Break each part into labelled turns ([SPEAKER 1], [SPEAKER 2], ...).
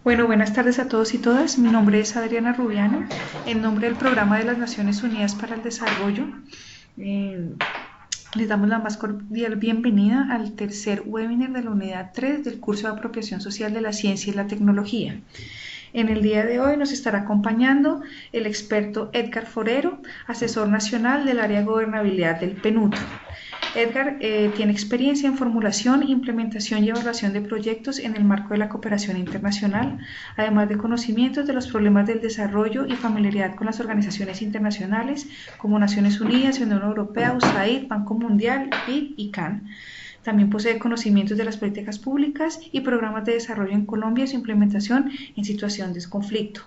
[SPEAKER 1] Bueno, buenas tardes a todos y todas. Mi nombre es Adriana Rubiano. En nombre del Programa de las Naciones Unidas para el Desarrollo, eh, les damos la más cordial bienvenida al tercer webinar de la unidad 3 del curso de Apropiación Social de la Ciencia y la Tecnología. En el día de hoy nos estará acompañando el experto Edgar Forero, asesor nacional del área de gobernabilidad del PNUD. Edgar tiene experiencia en formulación, implementación y evaluación de proyectos en el marco de la cooperación internacional, además de conocimientos de los problemas del desarrollo y familiaridad con las organizaciones internacionales como Naciones Unidas, Unión Europea, USAID, Banco Mundial, BID y CAN. También posee conocimientos de las políticas públicas y programas de desarrollo en Colombia y su implementación en situación de conflicto.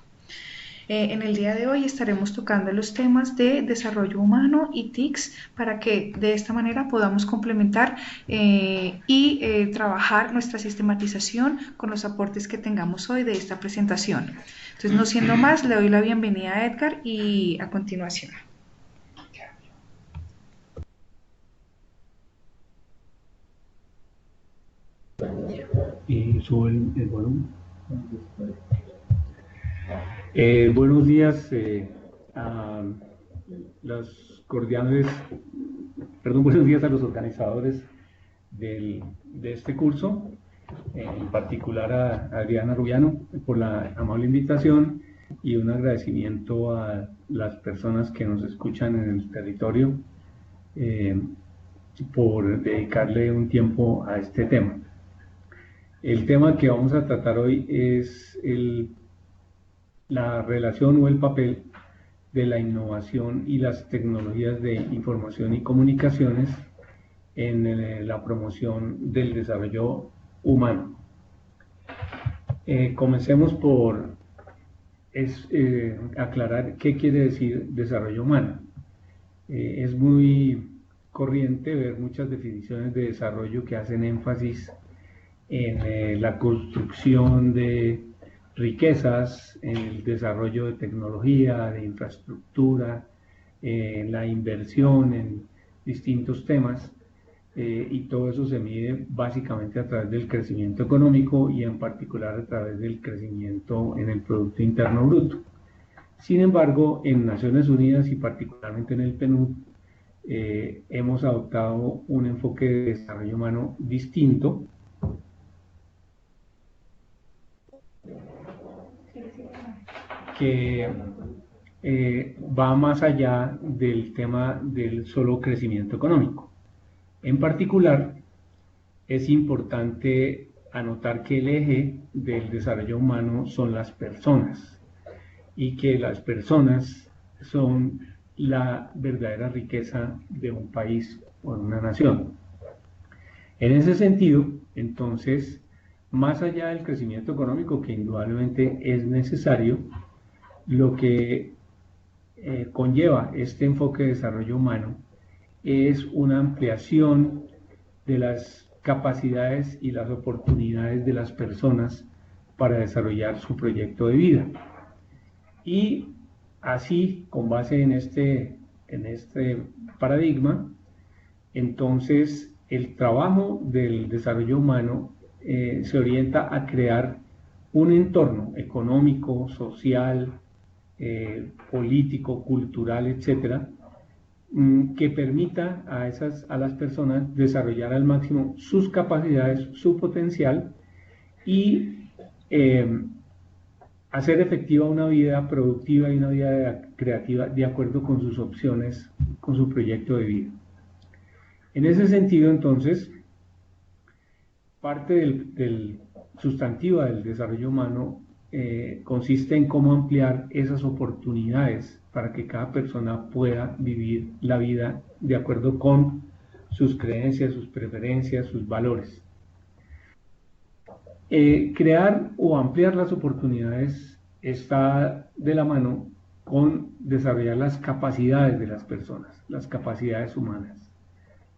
[SPEAKER 1] En el día de hoy estaremos tocando los temas de desarrollo humano y TICs para que de esta manera podamos complementar y trabajar nuestra sistematización con los aportes que tengamos hoy de esta presentación. Entonces, no siendo más, le doy la bienvenida a Edgar y a continuación.
[SPEAKER 2] Y sube el volumen. Buenos días a buenos días a los organizadores de este curso, en particular a Adriana Rubiano por la amable invitación y un agradecimiento a las personas que nos escuchan en el territorio por dedicarle un tiempo a este tema. El tema que vamos a tratar hoy es la relación o el papel de la innovación y las tecnologías de información y comunicaciones en la promoción del desarrollo humano. Comencemos por aclarar qué quiere decir desarrollo humano. Es muy corriente ver muchas definiciones de desarrollo que hacen énfasis en la construcción de riquezas, en el desarrollo de tecnología, de infraestructura, en la inversión en distintos temas, y todo eso se mide básicamente a través del crecimiento económico y en particular a través del crecimiento en el Producto Interno Bruto. Sin embargo, en Naciones Unidas y particularmente en el PNUD, hemos adoptado un enfoque de desarrollo humano distinto, que va más allá del tema del solo crecimiento económico. En particular, es importante anotar que el eje del desarrollo humano son las personas y que las personas son la verdadera riqueza de un país o de una nación. En ese sentido, entonces, más allá del crecimiento económico, que indudablemente es necesario, lo que conlleva este enfoque de desarrollo humano es una ampliación de las capacidades y las oportunidades de las personas para desarrollar su proyecto de vida. Y así, con base en este paradigma, entonces el trabajo del desarrollo humano se orienta a crear un entorno económico, social, político, cultural, etcétera, que permita a las personas desarrollar al máximo sus capacidades, su potencial y hacer efectiva una vida productiva y una vida creativa de acuerdo con sus opciones, con su proyecto de vida. En ese sentido, entonces, parte del sustantivo del desarrollo humano consiste en cómo ampliar esas oportunidades para que cada persona pueda vivir la vida de acuerdo con sus creencias, sus preferencias, sus valores. Crear o ampliar las oportunidades está de la mano con desarrollar las capacidades de las personas, las capacidades humanas.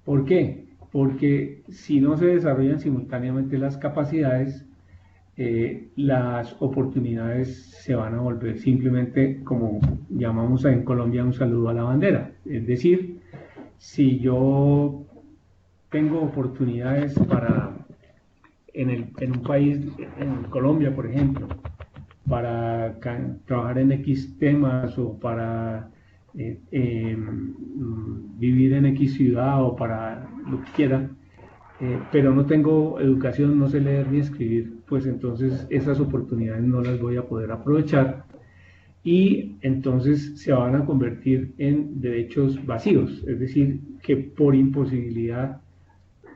[SPEAKER 2] ¿Por qué? Porque si no se desarrollan simultáneamente las capacidades, las oportunidades se van a volver simplemente, como llamamos en Colombia, un saludo a la bandera. Es decir, si yo tengo oportunidades en un país, en Colombia, por ejemplo, para trabajar en X temas o para vivir en X ciudad o para lo que quiera, pero no tengo educación, no sé leer ni escribir, pues entonces esas oportunidades no las voy a poder aprovechar y entonces se van a convertir en derechos vacíos, es decir, que por imposibilidad,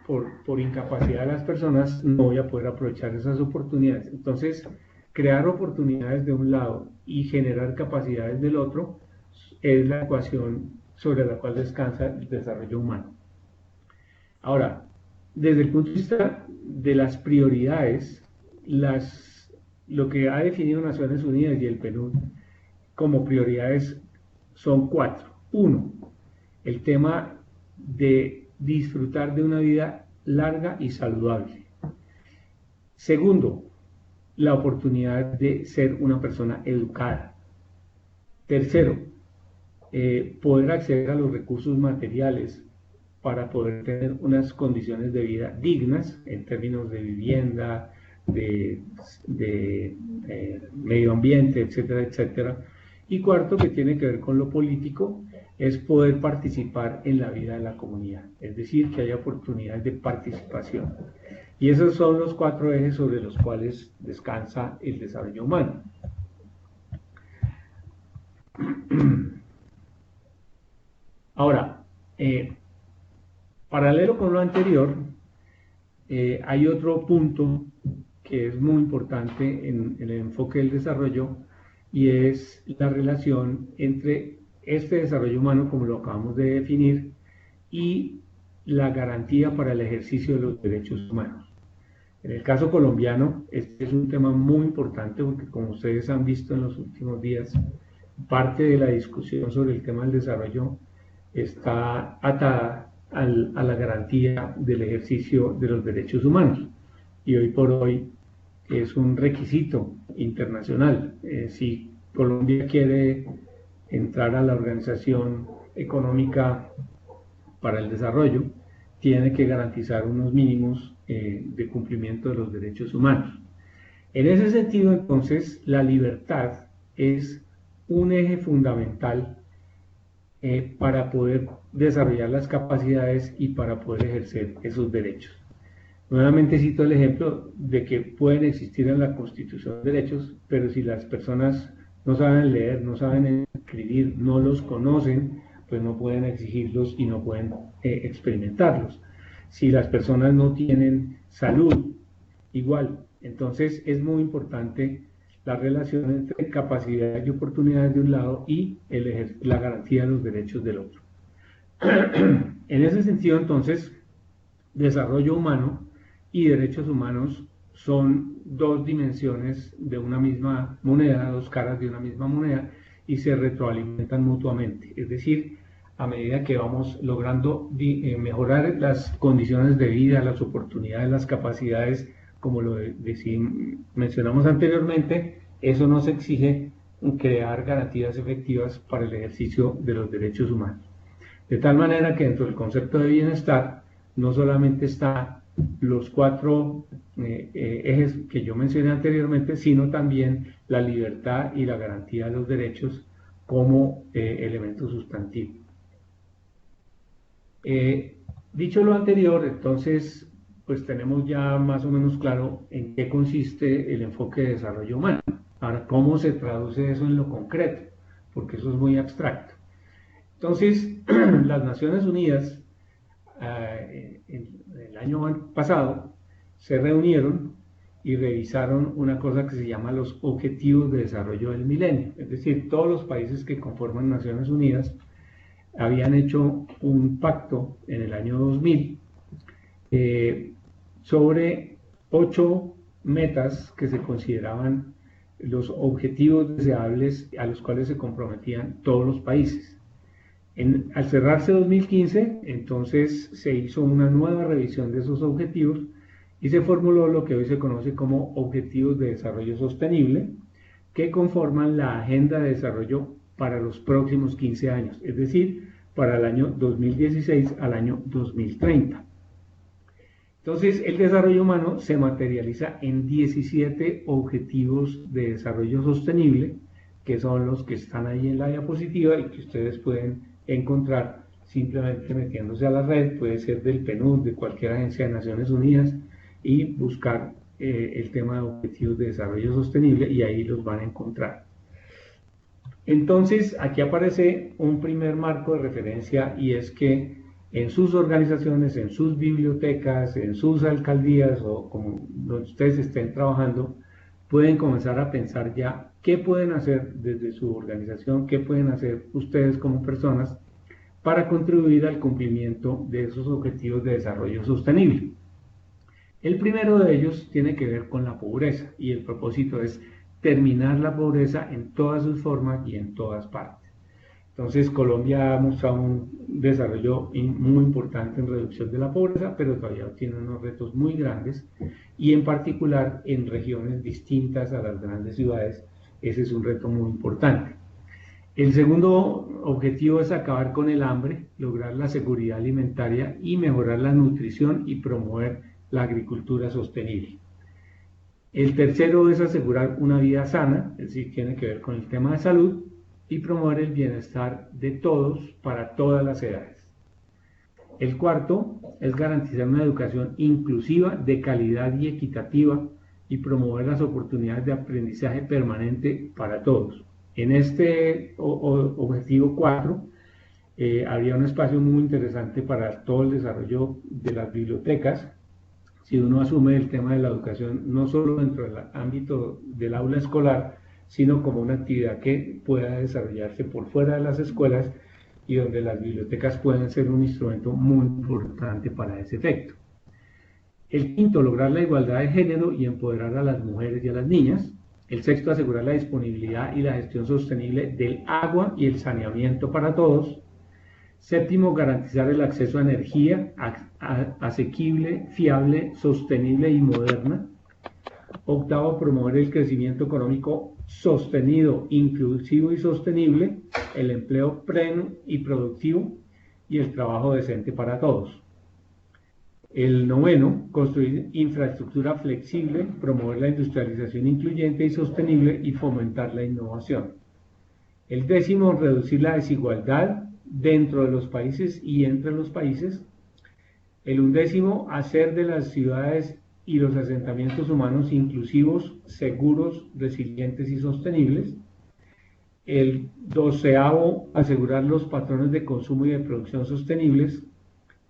[SPEAKER 2] por incapacidad de las personas, no voy a poder aprovechar esas oportunidades. Entonces, crear oportunidades de un lado y generar capacidades del otro es la ecuación sobre la cual descansa el desarrollo humano. Ahora, desde el punto de vista de las prioridades, lo que ha definido Naciones Unidas y el PNUD como prioridades son 4. 1, el tema de disfrutar de una vida larga y saludable. Segundo, la oportunidad de ser una persona educada. Tercero, poder acceder a los recursos materiales para poder tener unas condiciones de vida dignas en términos de vivienda, de medio ambiente, etcétera, etcétera. Y cuarto, que tiene que ver con lo político, es poder participar en la vida de la comunidad, es decir, que haya oportunidades de participación. Y esos son los 4 ejes sobre los cuales descansa el desarrollo humano. Ahora, paralelo con lo anterior, hay otro punto que es muy importante en el enfoque del desarrollo y es la relación entre este desarrollo humano, como lo acabamos de definir, y la garantía para el ejercicio de los derechos humanos. En el caso colombiano, este es un tema muy importante porque, como ustedes han visto en los últimos días, parte de la discusión sobre el tema del desarrollo está atada a la garantía del ejercicio de los derechos humanos. Y hoy por hoy es un requisito internacional. Si Colombia quiere entrar a la Organización Económica para el Desarrollo, tiene que garantizar unos mínimos de cumplimiento de los derechos humanos. En ese sentido, entonces, la libertad es un eje fundamental para poder desarrollar las capacidades y para poder ejercer esos derechos. Nuevamente cito el ejemplo de que pueden existir en la Constitución derechos, pero si las personas no saben leer, no saben escribir, no los conocen, pues no pueden exigirlos y no pueden experimentarlos. Si las personas no tienen salud, igual. Entonces es muy importante la relación entre capacidades y oportunidades de un lado y la garantía de los derechos del otro. En ese sentido, entonces, desarrollo humano y derechos humanos son 2 dimensiones de una misma moneda, 2 caras de una misma moneda, y se retroalimentan mutuamente. Es decir, a medida que vamos logrando mejorar las condiciones de vida, las oportunidades, las capacidades, como lo mencionamos anteriormente, eso nos exige crear garantías efectivas para el ejercicio de los derechos humanos. De tal manera que dentro del concepto de bienestar no solamente están los 4 ejes que yo mencioné anteriormente, sino también la libertad y la garantía de los derechos como elemento sustantivo. Dicho lo anterior, entonces, pues tenemos ya más o menos claro en qué consiste el enfoque de desarrollo humano. Ahora, ¿cómo se traduce eso en lo concreto? Porque eso es muy abstracto. Entonces, las Naciones Unidas, el año pasado, se reunieron y revisaron una cosa que se llama los Objetivos de Desarrollo del Milenio. Es decir, todos los países que conforman Naciones Unidas habían hecho un pacto en el año 2000 sobre 8 metas que se consideraban los objetivos deseables a los cuales se comprometían todos los países. Al cerrarse 2015, entonces se hizo una nueva revisión de esos objetivos y se formuló lo que hoy se conoce como Objetivos de Desarrollo Sostenible, que conforman la Agenda de Desarrollo para los próximos 15 años, es decir, para el año 2016 al año 2030. Entonces, el desarrollo humano se materializa en 17 objetivos de desarrollo sostenible, que son los que están ahí en la diapositiva y que ustedes pueden encontrar simplemente metiéndose a la red, puede ser del PNUD, de cualquier agencia de Naciones Unidas, y buscar el tema de objetivos de desarrollo sostenible y ahí los van a encontrar. Entonces, aquí aparece un primer marco de referencia y es que en sus organizaciones, en sus bibliotecas, en sus alcaldías o como donde ustedes estén trabajando, pueden comenzar a pensar ya qué pueden hacer desde su organización, qué pueden hacer ustedes como personas para contribuir al cumplimiento de esos objetivos de desarrollo sostenible. El primero de ellos tiene que ver con la pobreza y el propósito es terminar la pobreza en todas sus formas y en todas partes. Entonces, Colombia ha mostrado un desarrollo muy importante en reducción de la pobreza, pero todavía tiene unos retos muy grandes y en particular en regiones distintas a las grandes ciudades, ese es un reto muy importante. El segundo objetivo es acabar con el hambre, lograr la seguridad alimentaria y mejorar la nutrición y promover la agricultura sostenible. El tercero es asegurar una vida sana, es decir, tiene que ver con el tema de salud y promover el bienestar de todos para todas las edades. El cuarto es garantizar una educación inclusiva, de calidad y equitativa y promover las oportunidades de aprendizaje permanente para todos. En este objetivo 4 habría un espacio muy interesante para todo el desarrollo de las bibliotecas. Si uno asume el tema de la educación no solo dentro del ámbito del aula escolar, sino como una actividad que pueda desarrollarse por fuera de las escuelas y donde las bibliotecas pueden ser un instrumento muy importante para ese efecto. El quinto, lograr la igualdad de género y empoderar a las mujeres y a las niñas. El sexto, asegurar la disponibilidad y la gestión sostenible del agua y el saneamiento para todos. Séptimo, garantizar el acceso a energía asequible, fiable, sostenible y moderna. Octavo, promover el crecimiento económico sostenido, inclusivo y sostenible, el empleo pleno y productivo y el trabajo decente para todos. El noveno, construir infraestructura flexible, promover la industrialización incluyente y sostenible y fomentar la innovación. El décimo, reducir la desigualdad dentro de los países y entre los países. El undécimo, hacer de las ciudades y los asentamientos humanos inclusivos, seguros, resilientes y sostenibles. El doceavo, asegurar los patrones de consumo y de producción sostenibles.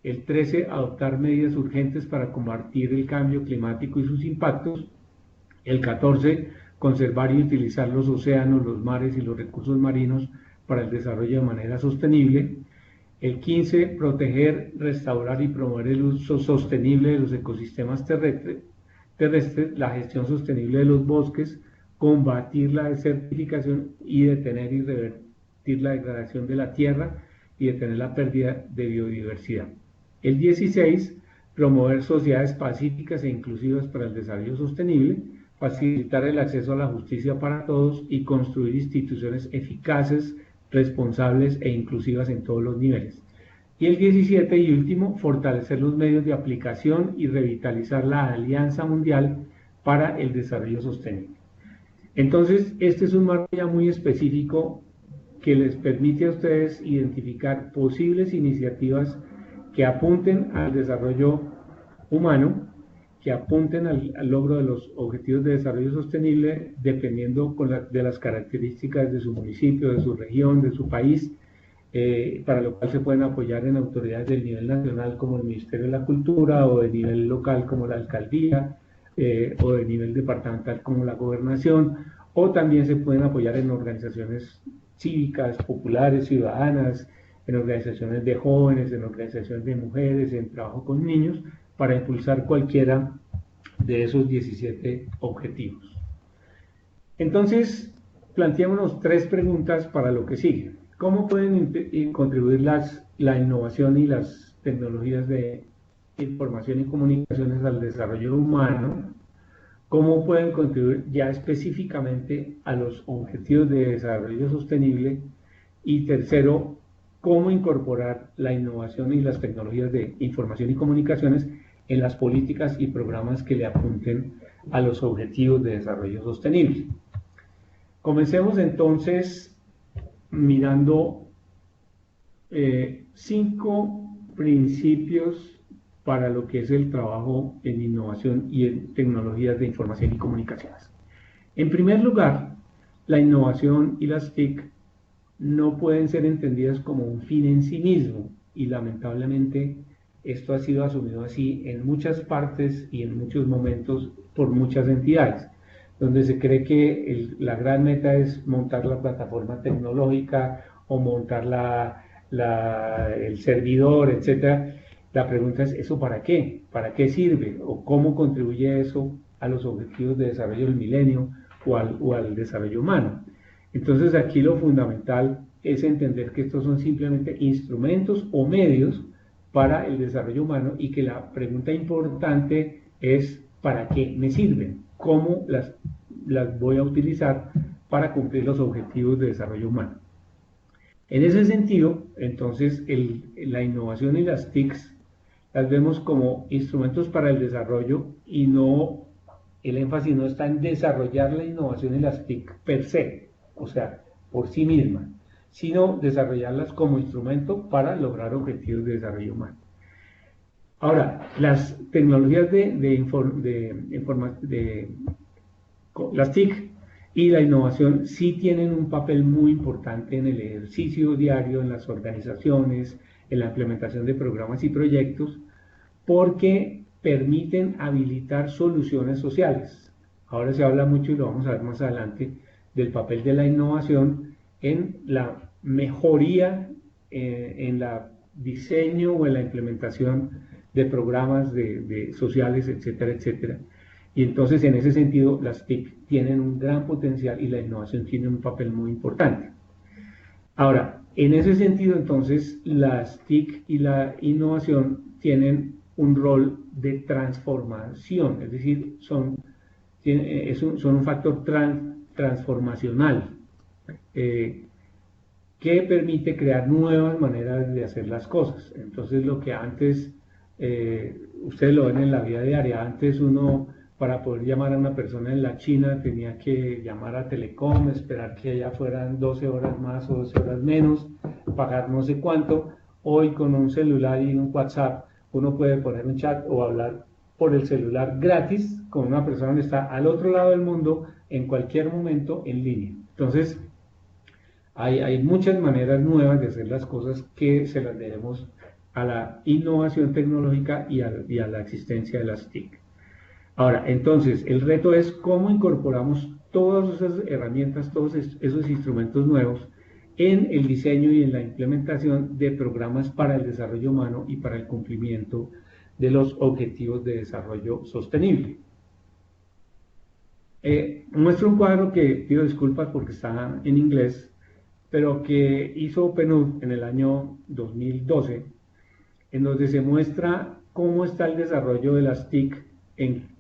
[SPEAKER 2] El 13, adoptar medidas urgentes para combatir el cambio climático y sus impactos. El 14, conservar y utilizar los océanos, los mares y los recursos marinos para el desarrollo de manera sostenible. El 15, proteger, restaurar y promover el uso sostenible de los ecosistemas terrestres, la gestión sostenible de los bosques, combatir la desertificación y detener y revertir la degradación de la tierra y detener la pérdida de biodiversidad. El 16, promover sociedades pacíficas e inclusivas para el desarrollo sostenible, facilitar el acceso a la justicia para todos y construir instituciones eficaces, responsables e inclusivas en todos los niveles. Y el 17 y último, fortalecer los medios de aplicación y revitalizar la Alianza Mundial para el Desarrollo Sostenible. Entonces, este es un marco ya muy específico que les permite a ustedes identificar posibles iniciativas que apunten al desarrollo humano, que apunten al logro de los objetivos de desarrollo sostenible, dependiendo de las características de su municipio, de su región, de su país, para lo cual se pueden apoyar en autoridades del nivel nacional como el Ministerio de la Cultura, o de nivel local como la alcaldía, o de nivel departamental como la gobernación, o también se pueden apoyar en organizaciones cívicas, populares, ciudadanas, en organizaciones de jóvenes, en organizaciones de mujeres, en trabajo con niños, para impulsar cualquiera de esos 17 objetivos. Entonces, planteémonos 3 preguntas para lo que sigue. ¿Cómo pueden contribuir la innovación y las tecnologías de información y comunicaciones al desarrollo humano? ¿Cómo pueden contribuir ya específicamente a los objetivos de desarrollo sostenible? Y tercero, ¿cómo incorporar la innovación y las tecnologías de información y comunicaciones en las políticas y programas que le apunten a los objetivos de desarrollo sostenible. Comencemos entonces mirando 5 principios para lo que es el trabajo en innovación y en tecnologías de información y comunicaciones. En primer lugar, la innovación y las TIC no pueden ser entendidas como un fin en sí mismo, y lamentablemente esto ha sido asumido así en muchas partes y en muchos momentos por muchas entidades, donde se cree que la gran meta es montar la plataforma tecnológica o montar el servidor, etc. La pregunta es, ¿eso para qué? ¿Para qué sirve? ¿O cómo contribuye eso a los objetivos de desarrollo del milenio o al desarrollo humano? Entonces aquí lo fundamental es entender que estos son simplemente instrumentos o medios para el desarrollo humano, y que la pregunta importante es ¿para qué me sirven? ¿Cómo las voy a utilizar para cumplir los objetivos de desarrollo humano? En ese sentido, entonces, la innovación y las TICs las vemos como instrumentos para el desarrollo, y el énfasis no está en desarrollar la innovación y las TIC per se, o sea, por sí misma, sino desarrollarlas como instrumento para lograr objetivos de desarrollo humano. Ahora, las tecnologías las TIC y la innovación sí tienen un papel muy importante en el ejercicio diario, en las organizaciones, en la implementación de programas y proyectos, porque permiten habilitar soluciones sociales. Ahora se habla mucho, y lo vamos a ver más adelante, del papel de la innovación en la mejoría, en el diseño o en la implementación de programas sociales, etcétera, etcétera. Y entonces, en ese sentido, las TIC tienen un gran potencial y la innovación tiene un papel muy importante. Ahora, en ese sentido, entonces, las TIC y la innovación tienen un rol de transformación, es decir, son un factor transformacional que permite crear nuevas maneras de hacer las cosas. Entonces, lo que antes, ustedes lo ven en la vida diaria, antes uno, para poder llamar a una persona en la China, tenía que llamar a Telecom, esperar que allá fueran 12 horas más o 12 horas menos, pagar no sé cuánto. Hoy, con un celular y un WhatsApp, uno puede poner un chat o hablar por el celular gratis con una persona que está al otro lado del mundo en cualquier momento en línea. Entonces, hay muchas maneras nuevas de hacer las cosas que se las debemos a la innovación tecnológica y a la existencia de las TIC. Ahora, entonces, el reto es cómo incorporamos todas esas herramientas, todos esos instrumentos nuevos en el diseño y en la implementación de programas para el desarrollo humano y para el cumplimiento de los objetivos de desarrollo sostenible. Muestro un cuadro que pido disculpas porque está en inglés, pero que hizo PNUD en el año 2012, en donde se muestra cómo está el desarrollo de las TIC en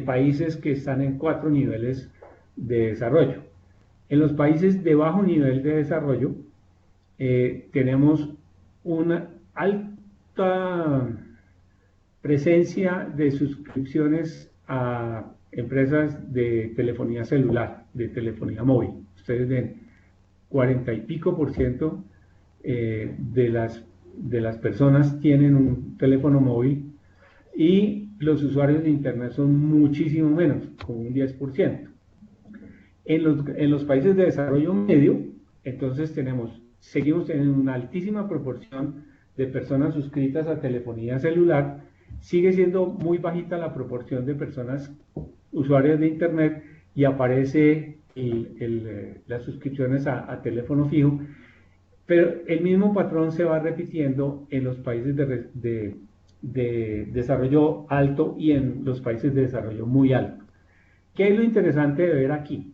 [SPEAKER 2] países que están en 4 niveles de desarrollo. En los países de bajo nivel de desarrollo tenemos una alta presencia de suscripciones a empresas de telefonía celular, de telefonía móvil. Ustedes ven, 40 y pico % de las personas tienen un teléfono móvil, y los usuarios de Internet son muchísimo menos, como un 10%. En los países de desarrollo medio, entonces seguimos teniendo una altísima proporción de personas suscritas a telefonía celular. Sigue siendo muy bajita la proporción de personas usuarias de Internet, y aparece las suscripciones a teléfono fijo, pero el mismo patrón se va repitiendo en los países de desarrollo alto y en los países de desarrollo muy alto. ¿Qué es lo interesante de ver aquí?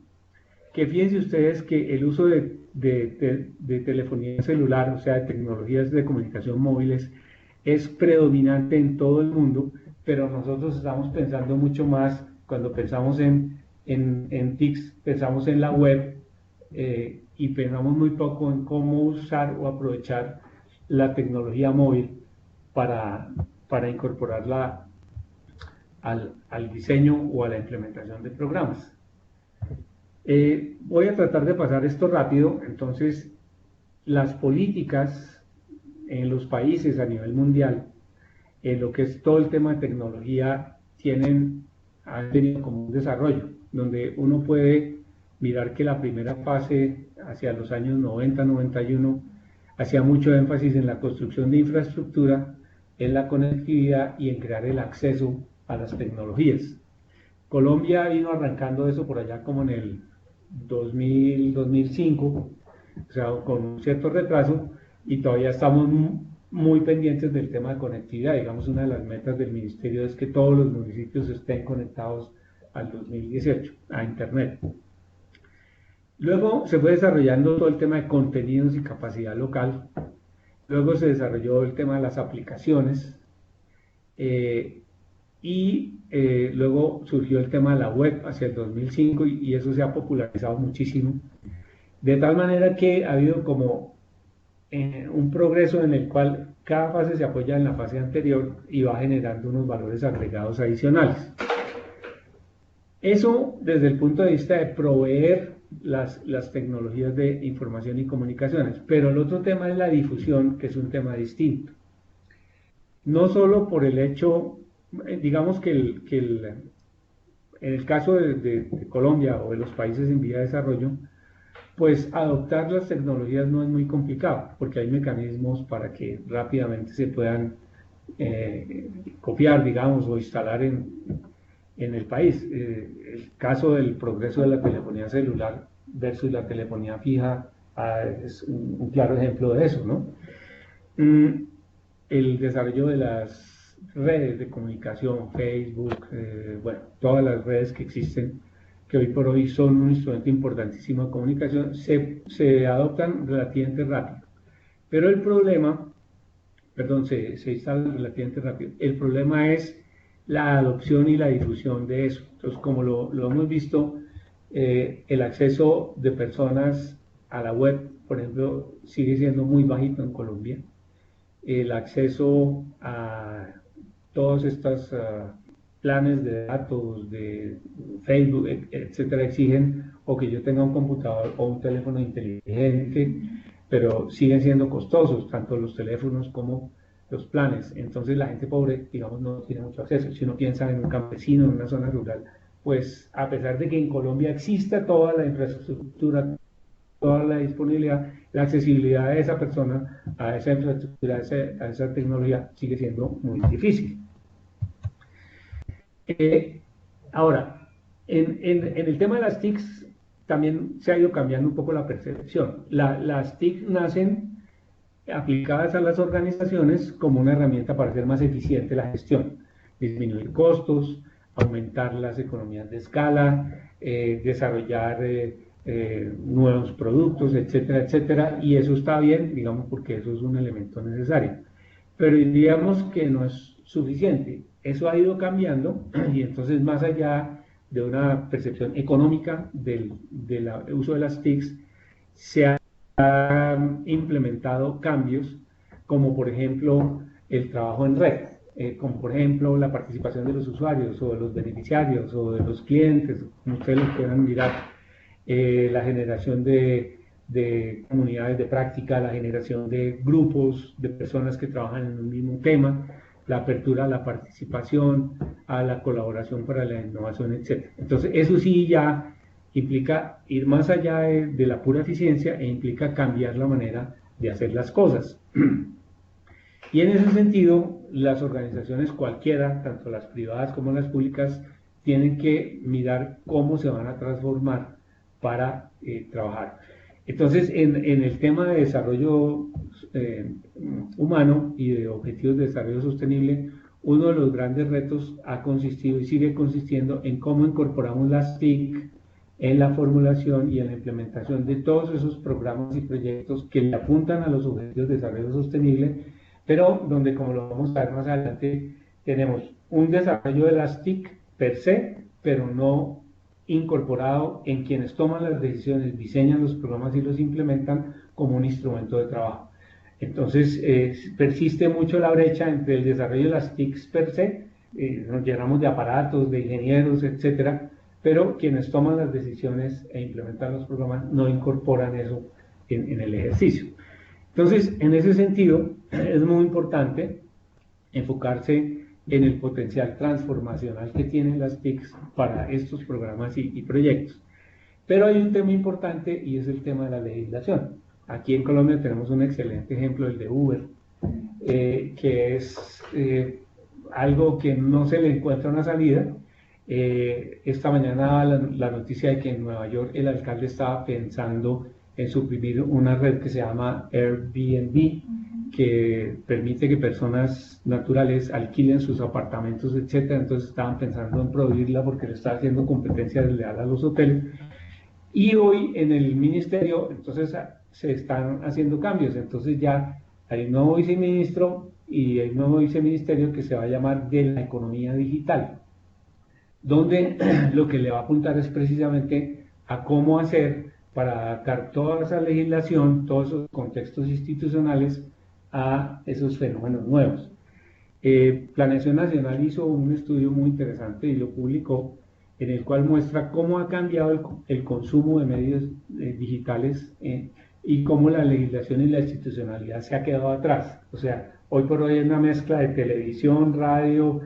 [SPEAKER 2] Que fíjense ustedes que el uso de telefonía celular, o sea, de tecnologías de comunicación móviles, es predominante en todo el mundo, pero nosotros estamos pensando mucho más, cuando pensamos en TICs, pensamos en la web, y pensamos muy poco en cómo usar o aprovechar la tecnología móvil para incorporarla al diseño o a la implementación de programas. Voy a tratar de pasar esto rápido. Entonces, las políticas en los países a nivel mundial, en lo que es todo el tema de tecnología, han tenido como un desarrollo, donde uno puede mirar que la primera fase, hacia los años 90-91, hacía mucho énfasis en la construcción de infraestructura, en la conectividad y en crear el acceso a las tecnologías. Colombia ha ido arrancando eso por allá como en el 2000-2005, o sea, con un cierto retraso, y todavía estamos muy pendientes del tema de conectividad. Digamos, una de las metas del ministerio es que todos los municipios estén conectados al 2018 a Internet. Luego se fue desarrollando todo el tema de contenidos y capacidad local. Luego se desarrolló el tema de las aplicaciones. Luego surgió el tema de la web hacia el 2005 y eso se ha popularizado muchísimo. De tal manera que ha habido como un progreso en el cual cada fase se apoya en la fase anterior y va generando unos valores agregados adicionales. Eso desde el punto de vista de proveer las tecnologías de información y comunicaciones, pero el otro tema es la difusión, que es un tema distinto. No solo por el hecho, digamos que en el caso de Colombia o de los países en vía de desarrollo, pues adoptar las tecnologías no es muy complicado, porque hay mecanismos para que rápidamente se puedan copiar, digamos, o instalar en el país. El caso del progreso de la telefonía celular versus la telefonía fija es un claro ejemplo de eso, ¿no? El desarrollo de las redes de comunicación, Facebook, bueno, todas las redes que existen, que hoy por hoy son un instrumento importantísimo de comunicación, se adoptan relativamente rápido. Pero el problema, perdón, se instalan relativamente rápido. El problema es la adopción y la difusión de eso. Entonces, como lo hemos visto, el acceso de personas a la web, por ejemplo, sigue siendo muy bajito en Colombia. El acceso a todos estos planes de datos de Facebook, etcétera, exigen o que yo tenga un computador o un teléfono inteligente, pero siguen siendo costosos, tanto los teléfonos como los planes. Entonces la gente pobre, digamos, no tiene mucho acceso. Si uno piensa en un campesino, en una zona rural, pues a pesar de que en Colombia exista toda la infraestructura, toda la disponibilidad, la accesibilidad de esa persona a esa infraestructura, a esa tecnología, sigue siendo muy difícil. Ahora, en el tema de las TICs también se ha ido cambiando un poco la percepción. Las TIC nacen aplicadas a las organizaciones como una herramienta para hacer más eficiente la gestión, disminuir costos, aumentar las economías de escala, desarrollar nuevos productos, etcétera, etcétera, y eso está bien, digamos, porque eso es un elemento necesario. Pero diríamos que no es suficiente. Eso ha ido cambiando y entonces, más allá de una percepción económica del uso de las TICs, se han implementado cambios como por ejemplo el trabajo en red, como por ejemplo la participación de los usuarios o de los beneficiarios o de los clientes, como ustedes lo puedan mirar, la generación de comunidades de práctica, la generación de grupos de personas que trabajan en un mismo tema, la apertura a la participación, a la colaboración para la innovación, etc. Entonces, eso sí ya implica ir más allá de la pura eficiencia e implica cambiar la manera de hacer las cosas. Y en ese sentido, las organizaciones cualquiera, tanto las privadas como las públicas, tienen que mirar cómo se van a transformar para trabajar. Entonces, en el tema de desarrollo humano y de objetivos de desarrollo sostenible, uno de los grandes retos ha consistido y sigue consistiendo en cómo incorporamos las TIC en la formulación y en la implementación de todos esos programas y proyectos que le apuntan a los objetivos de desarrollo sostenible, pero donde, como lo vamos a ver más adelante, tenemos un desarrollo de las TIC per se, pero no incorporado en quienes toman las decisiones, diseñan los programas y los implementan como un instrumento de trabajo. Entonces, persiste mucho la brecha entre el desarrollo de las TICs per se, nos llenamos de aparatos, de ingenieros, etcétera, pero quienes toman las decisiones e implementan los programas no incorporan eso en el ejercicio. Entonces, en ese sentido, es muy importante enfocarse en el potencial transformacional que tienen las TICs para estos programas y proyectos. Pero hay un tema importante y es el tema de la legislación. Aquí en Colombia tenemos un excelente ejemplo, el de Uber, que es algo que no se le encuentra una salida. Esta mañana la noticia de que en Nueva York el alcalde estaba pensando en suprimir una red que se llama Airbnb, que permite que personas naturales alquilen sus apartamentos, etcétera. Entonces estaban pensando en prohibirla porque le está haciendo competencia desleal a los hoteles. Y hoy en el ministerio, entonces se están haciendo cambios. Entonces ya hay un nuevo viceministro y hay un nuevo viceministerio que se va a llamar de la economía digital, donde lo que le va a apuntar es precisamente a cómo hacer para adaptar toda esa legislación, todos esos contextos institucionales a esos fenómenos nuevos. Planeación Nacional hizo un estudio muy interesante y lo publicó, en el cual muestra cómo ha cambiado el consumo de medios digitales y cómo la legislación y la institucionalidad se ha quedado atrás. O sea, hoy por hoy hay una mezcla de televisión, radio,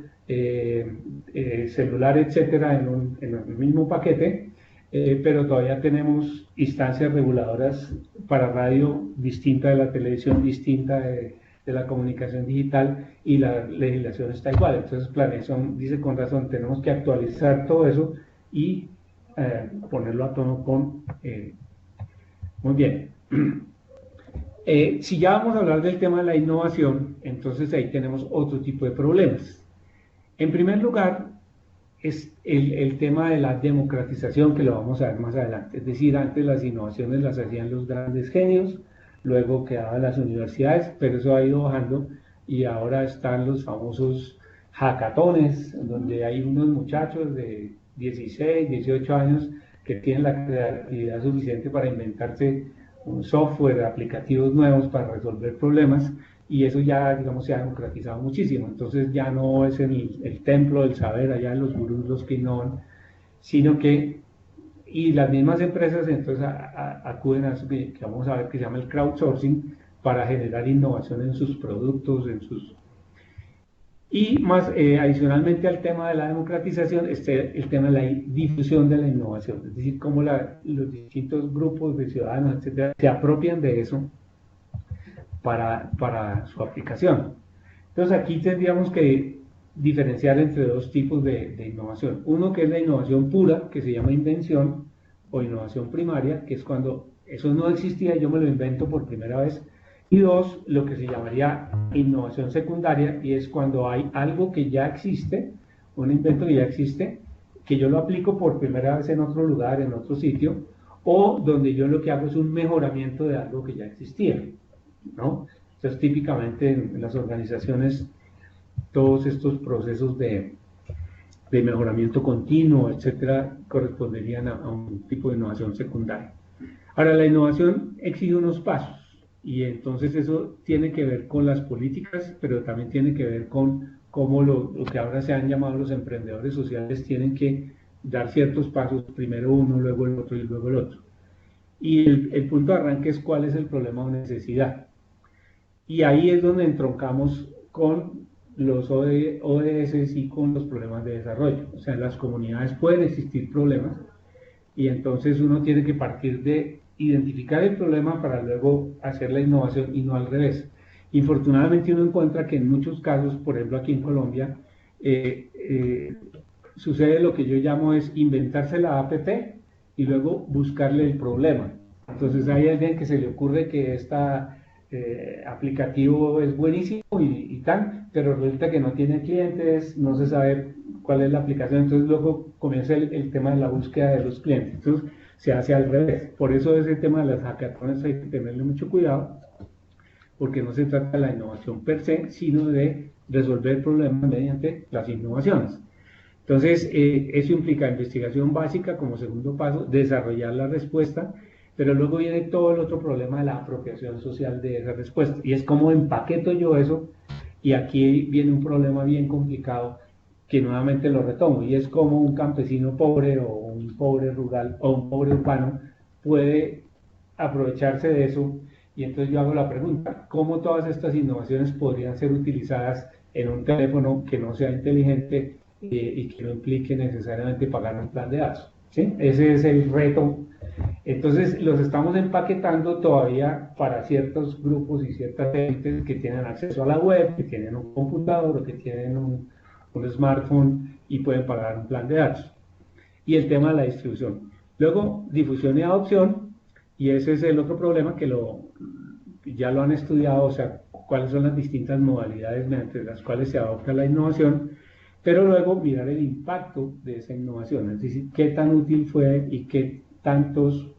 [SPEAKER 2] celular, etcétera, en el mismo paquete, pero todavía tenemos instancias reguladoras para radio distinta de la televisión, distinta de la comunicación digital, y la legislación está igual. Entonces Planeación dice con razón, tenemos que actualizar todo eso y ponerlo a tono con... muy bien. Si ya vamos a hablar del tema de la innovación, entonces ahí tenemos otro tipo de problemas. En primer lugar, es el tema de la democratización, que lo vamos a ver más adelante. Es decir, antes las innovaciones las hacían los grandes genios, luego quedaban las universidades, pero eso ha ido bajando y ahora están los famosos hackatones, donde hay unos muchachos de 16, 18 años que tienen la creatividad suficiente para inventarse un software, aplicativos nuevos para resolver problemas, y eso ya, digamos, se ha democratizado muchísimo. Entonces ya no es el templo del saber, allá los gurús los que innovan, sino que, y las mismas empresas entonces acuden a eso que vamos a ver, que se llama el crowdsourcing, para generar innovación en sus productos, y más adicionalmente al tema de la democratización, el tema de la difusión de la innovación, es decir, cómo los distintos grupos de ciudadanos, etcétera, se apropian de eso para su aplicación. Entonces aquí tendríamos que diferenciar entre dos tipos de innovación. Uno que es la innovación pura, que se llama invención, o innovación primaria, que es cuando eso no existía, yo me lo invento por primera vez. Y dos, lo que se llamaría innovación secundaria, y es cuando hay algo que ya existe, un invento que ya existe, que yo lo aplico por primera vez en otro lugar, en otro sitio, o donde yo lo que hago es un mejoramiento de algo que ya existía, ¿no? Entonces, típicamente en las organizaciones, todos estos procesos de mejoramiento continuo, etcétera, corresponderían a un tipo de innovación secundaria. Ahora, la innovación exige unos pasos, y entonces eso tiene que ver con las políticas, pero también tiene que ver con cómo lo que ahora se han llamado los emprendedores sociales tienen que dar ciertos pasos, primero uno, luego el otro y luego el otro. Y el punto de arranque es cuál es el problema o necesidad. Y ahí es donde entroncamos con los ODS y con los problemas de desarrollo. O sea, en las comunidades pueden existir problemas, y entonces uno tiene que partir de identificar el problema para luego hacer la innovación, y no al revés. Infortunadamente uno encuentra que en muchos casos, por ejemplo aquí en Colombia, sucede lo que yo llamo es inventarse la APP y luego buscarle el problema. Entonces hay alguien que se le ocurre que aplicativo es buenísimo y tal, pero resulta que no tiene clientes, no se sabe cuál es la aplicación, entonces luego comienza el tema de la búsqueda de los clientes. Entonces se hace al revés. Por eso ese tema de las hackatones hay que tenerle mucho cuidado, porque no se trata de la innovación per se, sino de resolver problemas mediante las innovaciones. Entonces, eso implica investigación básica como segundo paso, desarrollar la respuesta, pero luego viene todo el otro problema de la apropiación social de esa respuesta, y es cómo empaqueto yo eso, y aquí viene un problema bien complicado, que nuevamente lo retomo, y es como un campesino pobre o un pobre rural o un pobre urbano puede aprovecharse de eso. Y entonces yo hago la pregunta, ¿cómo todas estas innovaciones podrían ser utilizadas en un teléfono que no sea inteligente y que no implique necesariamente pagar un plan de datos? ¿Sí? Ese es el reto. Entonces los estamos empaquetando todavía para ciertos grupos y ciertas gentes que tienen acceso a la web, que tienen un computador o que tienen un smartphone y pueden pagar un plan de datos. Y el tema de la distribución. Luego, difusión y adopción, y ese es el otro problema que ya lo han estudiado, o sea, cuáles son las distintas modalidades mediante las cuales se adopta la innovación, pero luego mirar el impacto de esa innovación, es decir, qué tan útil fue y qué tanto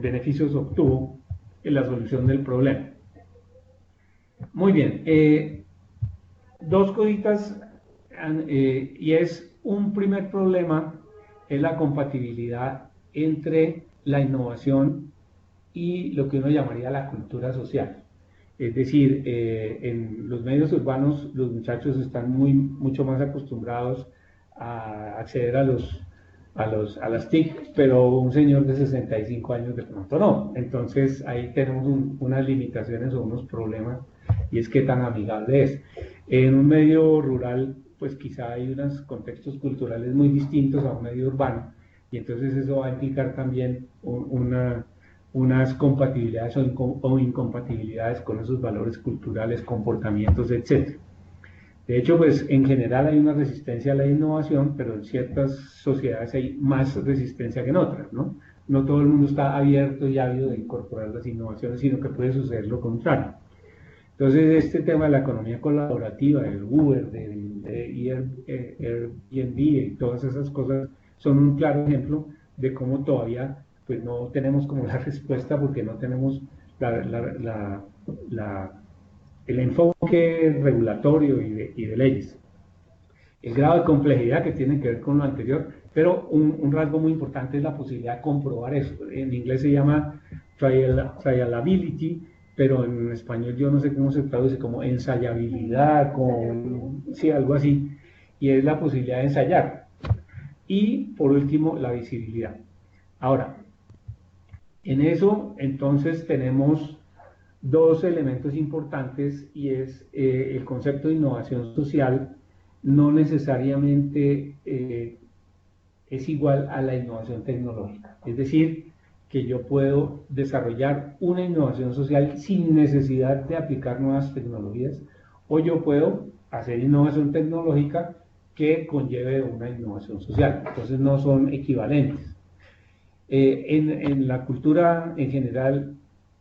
[SPEAKER 2] beneficios obtuvo en la solución del problema. Muy bien, dos cositas, y es un primer problema, es la compatibilidad entre la innovación y lo que uno llamaría la cultura social. Es decir, en los medios urbanos los muchachos están mucho más acostumbrados a acceder a las TIC, pero un señor de 65 años de pronto no. Entonces ahí tenemos unas limitaciones o unos problemas, y es qué tan amigable es. En un medio rural, pues quizá hay unos contextos culturales muy distintos a un medio urbano, y entonces eso va a implicar también unas compatibilidades o incompatibilidades con esos valores culturales, comportamientos, etc. De hecho, pues en general hay una resistencia a la innovación, pero en ciertas sociedades hay más resistencia que en otras, ¿no? No todo el mundo está abierto y ávido de incorporar las innovaciones, sino que puede suceder lo contrario. Entonces, este tema de la economía colaborativa, del Uber, de Airbnb y todas esas cosas son un claro ejemplo de cómo todavía pues no tenemos como la respuesta, porque no tenemos el enfoque regulatorio y de leyes. El grado de complejidad que tiene que ver con lo anterior, pero un rasgo muy importante es la posibilidad de comprobar eso. En inglés se llama trialability, pero en español yo no sé cómo se traduce, como ensayabilidad, sí, algo así, y es la posibilidad de ensayar. Y por último, la visibilidad. Ahora, en eso entonces tenemos dos elementos importantes, y es el concepto de innovación social no necesariamente es igual a la innovación tecnológica. Es decir, que yo puedo desarrollar una innovación social sin necesidad de aplicar nuevas tecnologías, o yo puedo hacer innovación tecnológica que conlleve una innovación social. Entonces no son equivalentes. En la cultura en general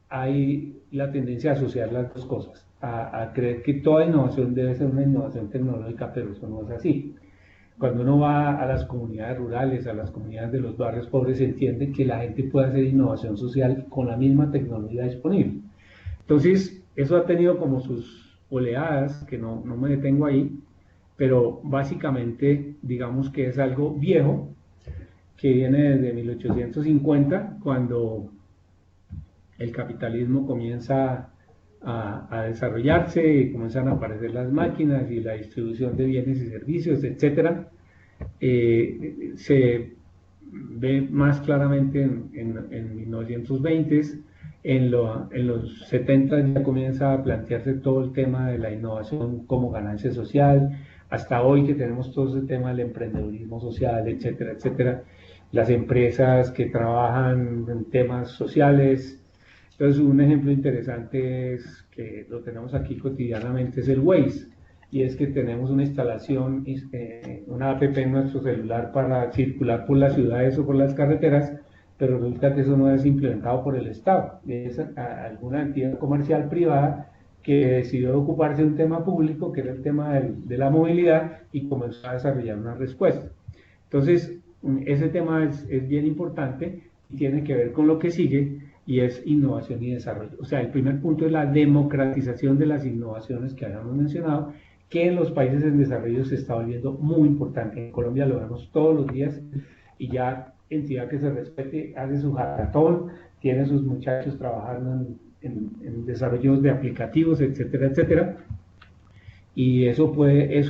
[SPEAKER 2] hay la tendencia a asociar las dos cosas, a creer que toda innovación debe ser una innovación tecnológica, pero eso no es así. Cuando uno va a las comunidades rurales, a las comunidades de los barrios pobres, se entiende que la gente puede hacer innovación social con la misma tecnología disponible. Entonces, eso ha tenido como sus oleadas, que no me detengo ahí, pero básicamente digamos que es algo viejo, que viene desde 1850, cuando el capitalismo comienza a desarrollarse y comienzan a aparecer las máquinas y la distribución de bienes y servicios, etc. Se ve más claramente en 1920, en los 70 ya comienza a plantearse todo el tema de la innovación como ganancia social, hasta hoy que tenemos todo ese tema del emprendedurismo social, etcétera, etcétera, las empresas que trabajan en temas sociales. Entonces, un ejemplo interesante es que lo tenemos aquí cotidianamente, es el Waze, y es que tenemos una instalación, una app en nuestro celular para circular por las ciudades o por las carreteras, pero resulta que eso no es implementado por el Estado, es alguna entidad comercial privada que decidió ocuparse de un tema público, que era el tema de la movilidad, y comenzó a desarrollar una respuesta. Entonces, ese tema es bien importante y tiene que ver con lo que sigue, y es innovación y desarrollo. O sea, el primer punto es la democratización de las innovaciones que habíamos mencionado, que en los países en desarrollo se está volviendo muy importante. En Colombia lo vemos todos los días, y ya entidad que se respete hace su hackathon, tiene sus muchachos trabajando en desarrollos de aplicativos, etcétera, etcétera. y eso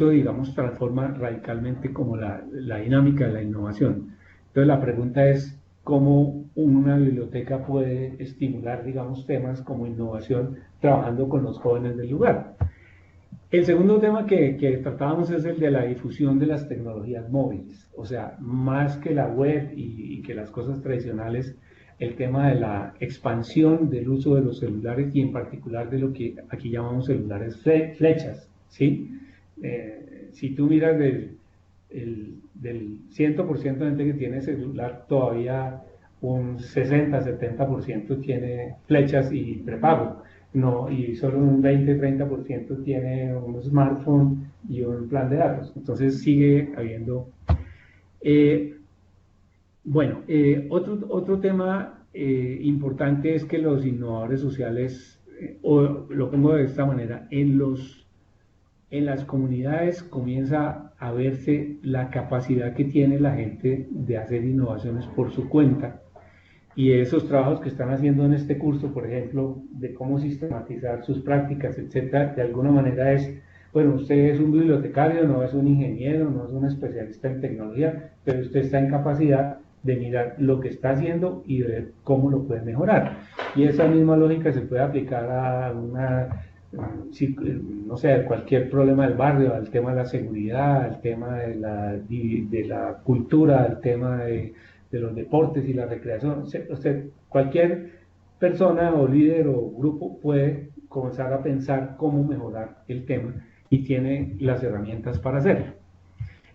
[SPEAKER 2] digamos transforma radicalmente como la dinámica de la innovación. Entonces la pregunta es cómo una biblioteca puede estimular, digamos, temas como innovación trabajando con los jóvenes del lugar. El segundo tema que tratábamos es el de la difusión de las tecnologías móviles, o sea, más que la web y que las cosas tradicionales, el tema de la expansión del uso de los celulares y en particular de lo que aquí llamamos celulares flechas, ¿sí? Si tú miras del 100% de gente que tiene celular, todavía un 60-70% tiene flechas y prepago. No, y solo un 20-30% tiene un smartphone y un plan de datos. Entonces sigue habiendo... otro tema importante es que los innovadores sociales, o lo pongo de esta manera, en las comunidades comienza a verse la capacidad que tiene la gente de hacer innovaciones por su cuenta. Y esos trabajos que están haciendo en este curso, por ejemplo, de cómo sistematizar sus prácticas, etcétera, de alguna manera es, bueno, usted es un bibliotecario, no es un ingeniero, no es un especialista en tecnología, pero usted está en capacidad de mirar lo que está haciendo y ver cómo lo puede mejorar. Y esa misma lógica se puede aplicar a no sé, cualquier problema del barrio, al tema de la seguridad, al tema de la cultura, al tema de los deportes y la recreación. Cualquier persona o líder o grupo puede comenzar a pensar cómo mejorar el tema y tiene las herramientas para hacerlo.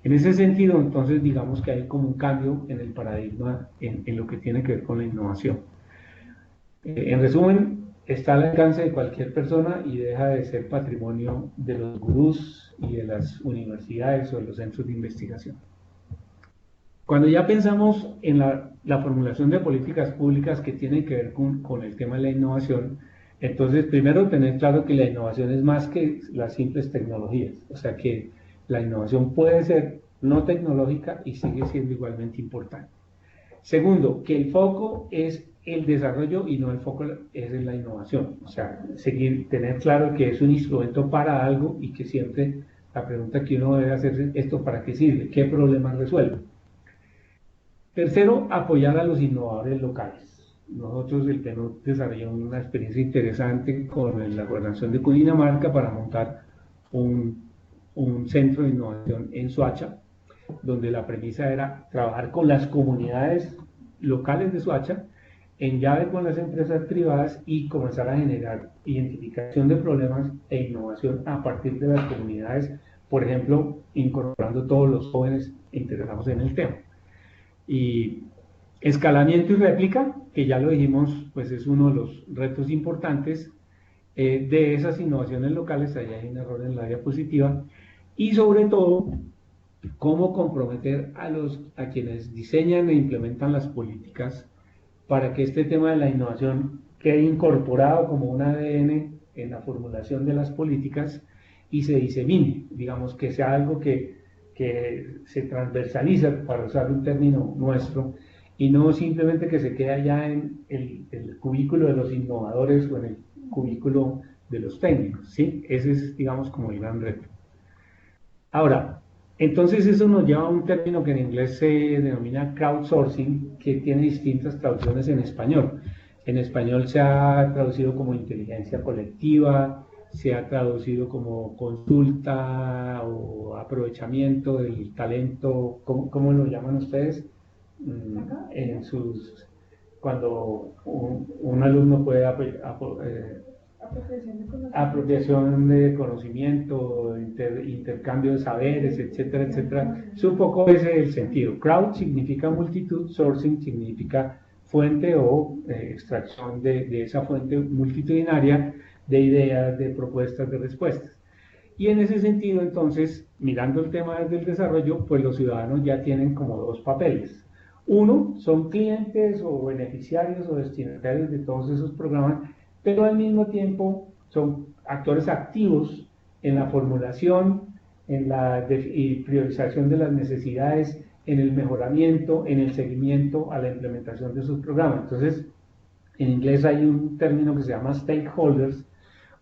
[SPEAKER 2] En ese sentido, entonces, digamos que hay como un cambio en el paradigma en lo que tiene que ver con la innovación. En resumen, está al alcance de cualquier persona y deja de ser patrimonio de los gurús y de las universidades o de los centros de investigación. Cuando ya pensamos en la formulación de políticas públicas que tienen que ver con el tema de la innovación, entonces primero tener claro que la innovación es más que las simples tecnologías, o sea que la innovación puede ser no tecnológica y sigue siendo igualmente importante. Segundo, que el foco es el desarrollo y no el foco es en la innovación, o sea, tener claro que es un instrumento para algo y que siempre la pregunta que uno debe hacer es ¿esto para qué sirve? ¿Qué problemas resuelve? Tercero, apoyar a los innovadores locales. Nosotros el PNUD desarrollamos una experiencia interesante con la gobernación de Cundinamarca para montar un centro de innovación en Soacha, donde la premisa era trabajar con las comunidades locales de Soacha, en llave con las empresas privadas y comenzar a generar identificación de problemas e innovación a partir de las comunidades, por ejemplo, incorporando todos los jóvenes interesados en el tema. Y escalamiento y réplica, que ya lo dijimos, pues es uno de los retos importantes de esas innovaciones locales. Allá hay un error en la diapositiva. Y sobre todo, cómo comprometer a quienes diseñan e implementan las políticas para que este tema de la innovación quede incorporado como un ADN en la formulación de las políticas y se disemine, digamos que sea algo que se transversaliza, para usar un término nuestro, y no simplemente que se quede allá en el cubículo de los innovadores o en el cubículo de los técnicos, ¿sí? Ese es, digamos, como el gran reto. Ahora, entonces eso nos lleva a un término que en inglés se denomina crowdsourcing, que tiene distintas traducciones en español. En español se ha traducido como inteligencia colectiva, se ha traducido como consulta o aprovechamiento del talento. ¿Cómo lo llaman ustedes? Cuando un alumno puede apropiación de conocimiento, intercambio de saberes, etcétera, etcétera. Es un poco ese el sentido. Crowd significa multitud, sourcing significa fuente o extracción de esa fuente multitudinaria de ideas, de propuestas, de respuestas. Y en ese sentido, entonces, mirando el tema del desarrollo, pues los ciudadanos ya tienen como dos papeles. Uno, son clientes o beneficiarios o destinatarios de todos esos programas, pero al mismo tiempo son actores activos en la formulación, y priorización de las necesidades, en el mejoramiento, en el seguimiento a la implementación de sus programas. Entonces, en inglés hay un término que se llama stakeholders,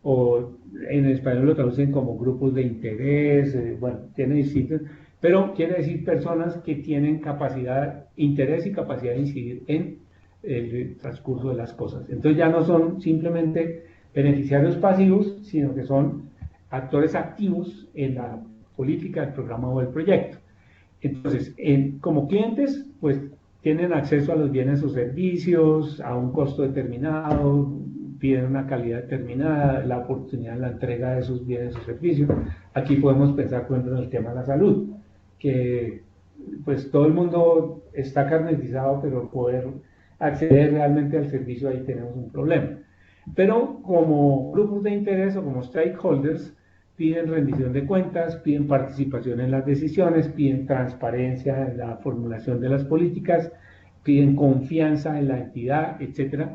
[SPEAKER 2] o en español lo traducen como grupos de interés, bueno, tiene distintos, pero quiere decir personas que tienen capacidad, interés y capacidad de incidir en el transcurso de las cosas. Entonces ya no son simplemente beneficiarios pasivos, sino que son actores activos en la política, el programa o el proyecto. Entonces, como clientes, pues tienen acceso a los bienes o servicios a un costo determinado, piden una calidad determinada, la oportunidad de la entrega de esos bienes o servicios. Aquí podemos pensar, por ejemplo, en el tema de la salud, que pues todo el mundo está carnetizado, pero poder acceder realmente al servicio, ahí tenemos un problema. Pero como grupos de interés o como stakeholders, piden rendición de cuentas, piden participación en las decisiones, piden transparencia en la formulación de las políticas, piden confianza en la entidad, etc.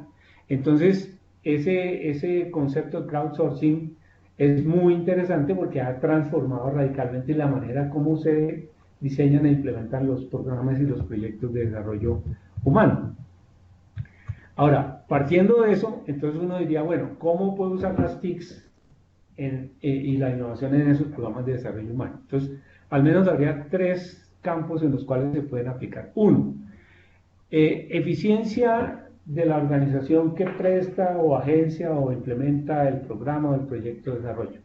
[SPEAKER 2] Entonces, ese concepto de crowdsourcing es muy interesante porque ha transformado radicalmente la manera como se diseñan e implementan los programas y los proyectos de desarrollo humano. Ahora, partiendo de eso, entonces uno diría, bueno, ¿cómo puedo usar las TICs y la innovación en esos programas de desarrollo humano? Entonces, al menos habría 3 campos en los cuales se pueden aplicar. Uno, eficiencia de la organización que presta o agencia o implementa el programa o el proyecto de desarrollo.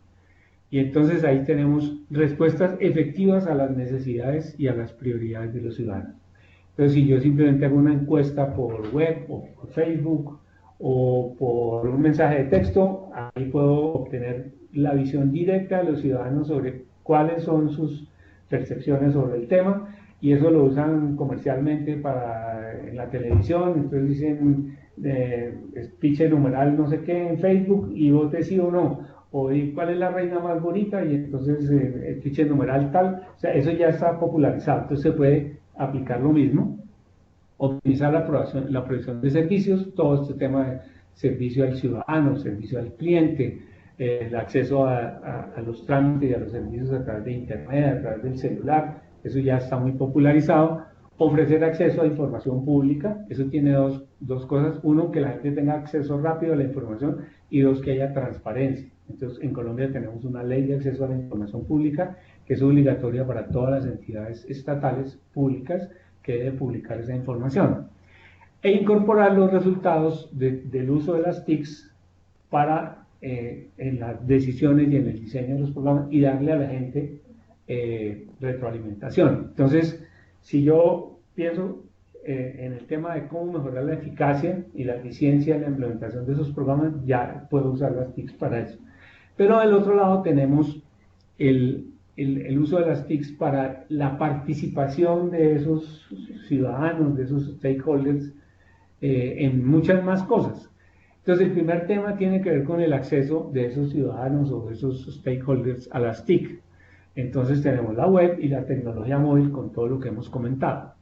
[SPEAKER 2] Y entonces ahí tenemos respuestas efectivas a las necesidades y a las prioridades de los ciudadanos. Entonces, si yo simplemente hago una encuesta por web o por Facebook o por un mensaje de texto, ahí puedo obtener la visión directa de los ciudadanos sobre cuáles son sus percepciones sobre el tema, y eso lo usan comercialmente en la televisión. Entonces dicen piche numeral no sé qué en Facebook y vote sí o no, o cuál es la reina más bonita, y entonces el piche numeral tal. O sea, eso ya está popularizado, entonces se puede aplicar lo mismo, optimizar la provisión de servicios, todo este tema de servicio al ciudadano, servicio al cliente, el acceso a los trámites y a los servicios a través de internet, a través del celular, eso ya está muy popularizado. Ofrecer acceso a información pública, eso tiene dos cosas: uno, que la gente tenga acceso rápido a la información, y dos, que haya transparencia. Entonces, en Colombia tenemos una ley de acceso a la información pública que es obligatoria para todas las entidades estatales públicas, que debe publicar esa información, e incorporar los resultados del uso de las TICs para en las decisiones y en el diseño de los programas, y darle a la gente retroalimentación. Entonces, si yo pienso en el tema de cómo mejorar la eficacia y la eficiencia en la implementación de esos programas, ya puedo usar las TICs para eso. Pero del otro lado tenemos el uso de las TICs para la participación de esos ciudadanos, de esos stakeholders, en muchas más cosas. Entonces, el primer tema tiene que ver con el acceso de esos ciudadanos o de esos stakeholders a las TIC. Entonces, tenemos la web y la tecnología móvil con todo lo que hemos comentado.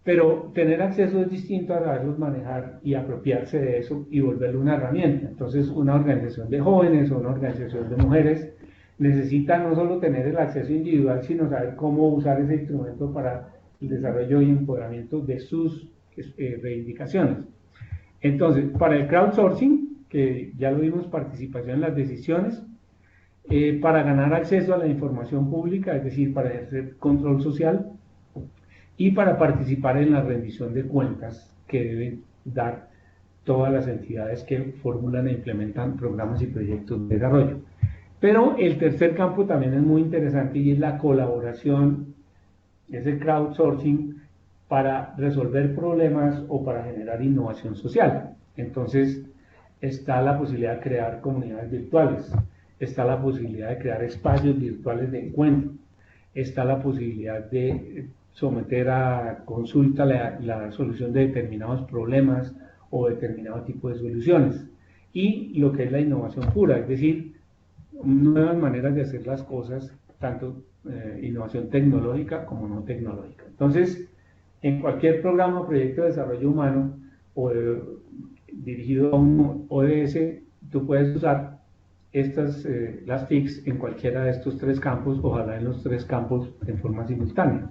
[SPEAKER 2] Pero tener acceso es distinto a saberlos manejar y apropiarse de eso y volverlo una herramienta. Entonces, una organización de jóvenes o una organización de mujeres necesita no solo tener el acceso individual, sino saber cómo usar ese instrumento para el desarrollo y empoderamiento de sus reivindicaciones. Entonces, para el crowdsourcing, que ya lo vimos, participación en las decisiones, para ganar acceso a la información pública, es decir, para ejercer control social, y para participar en la rendición de cuentas que deben dar todas las entidades que formulan e implementan programas y proyectos de desarrollo. Pero el tercer campo también es muy interesante, y es la colaboración, es el crowdsourcing para resolver problemas o para generar innovación social. Entonces, está la posibilidad de crear comunidades virtuales, está la posibilidad de crear espacios virtuales de encuentro, está la posibilidad de someter a consulta la solución de determinados problemas o determinado tipo de soluciones, y lo que es la innovación pura, es decir, nuevas maneras de hacer las cosas, tanto innovación tecnológica como no tecnológica. Entonces, en cualquier programa o proyecto de desarrollo humano o dirigido a un ODS, tú puedes usar las TICs en cualquiera de estos 3 campos, ojalá en los 3 campos en forma simultánea.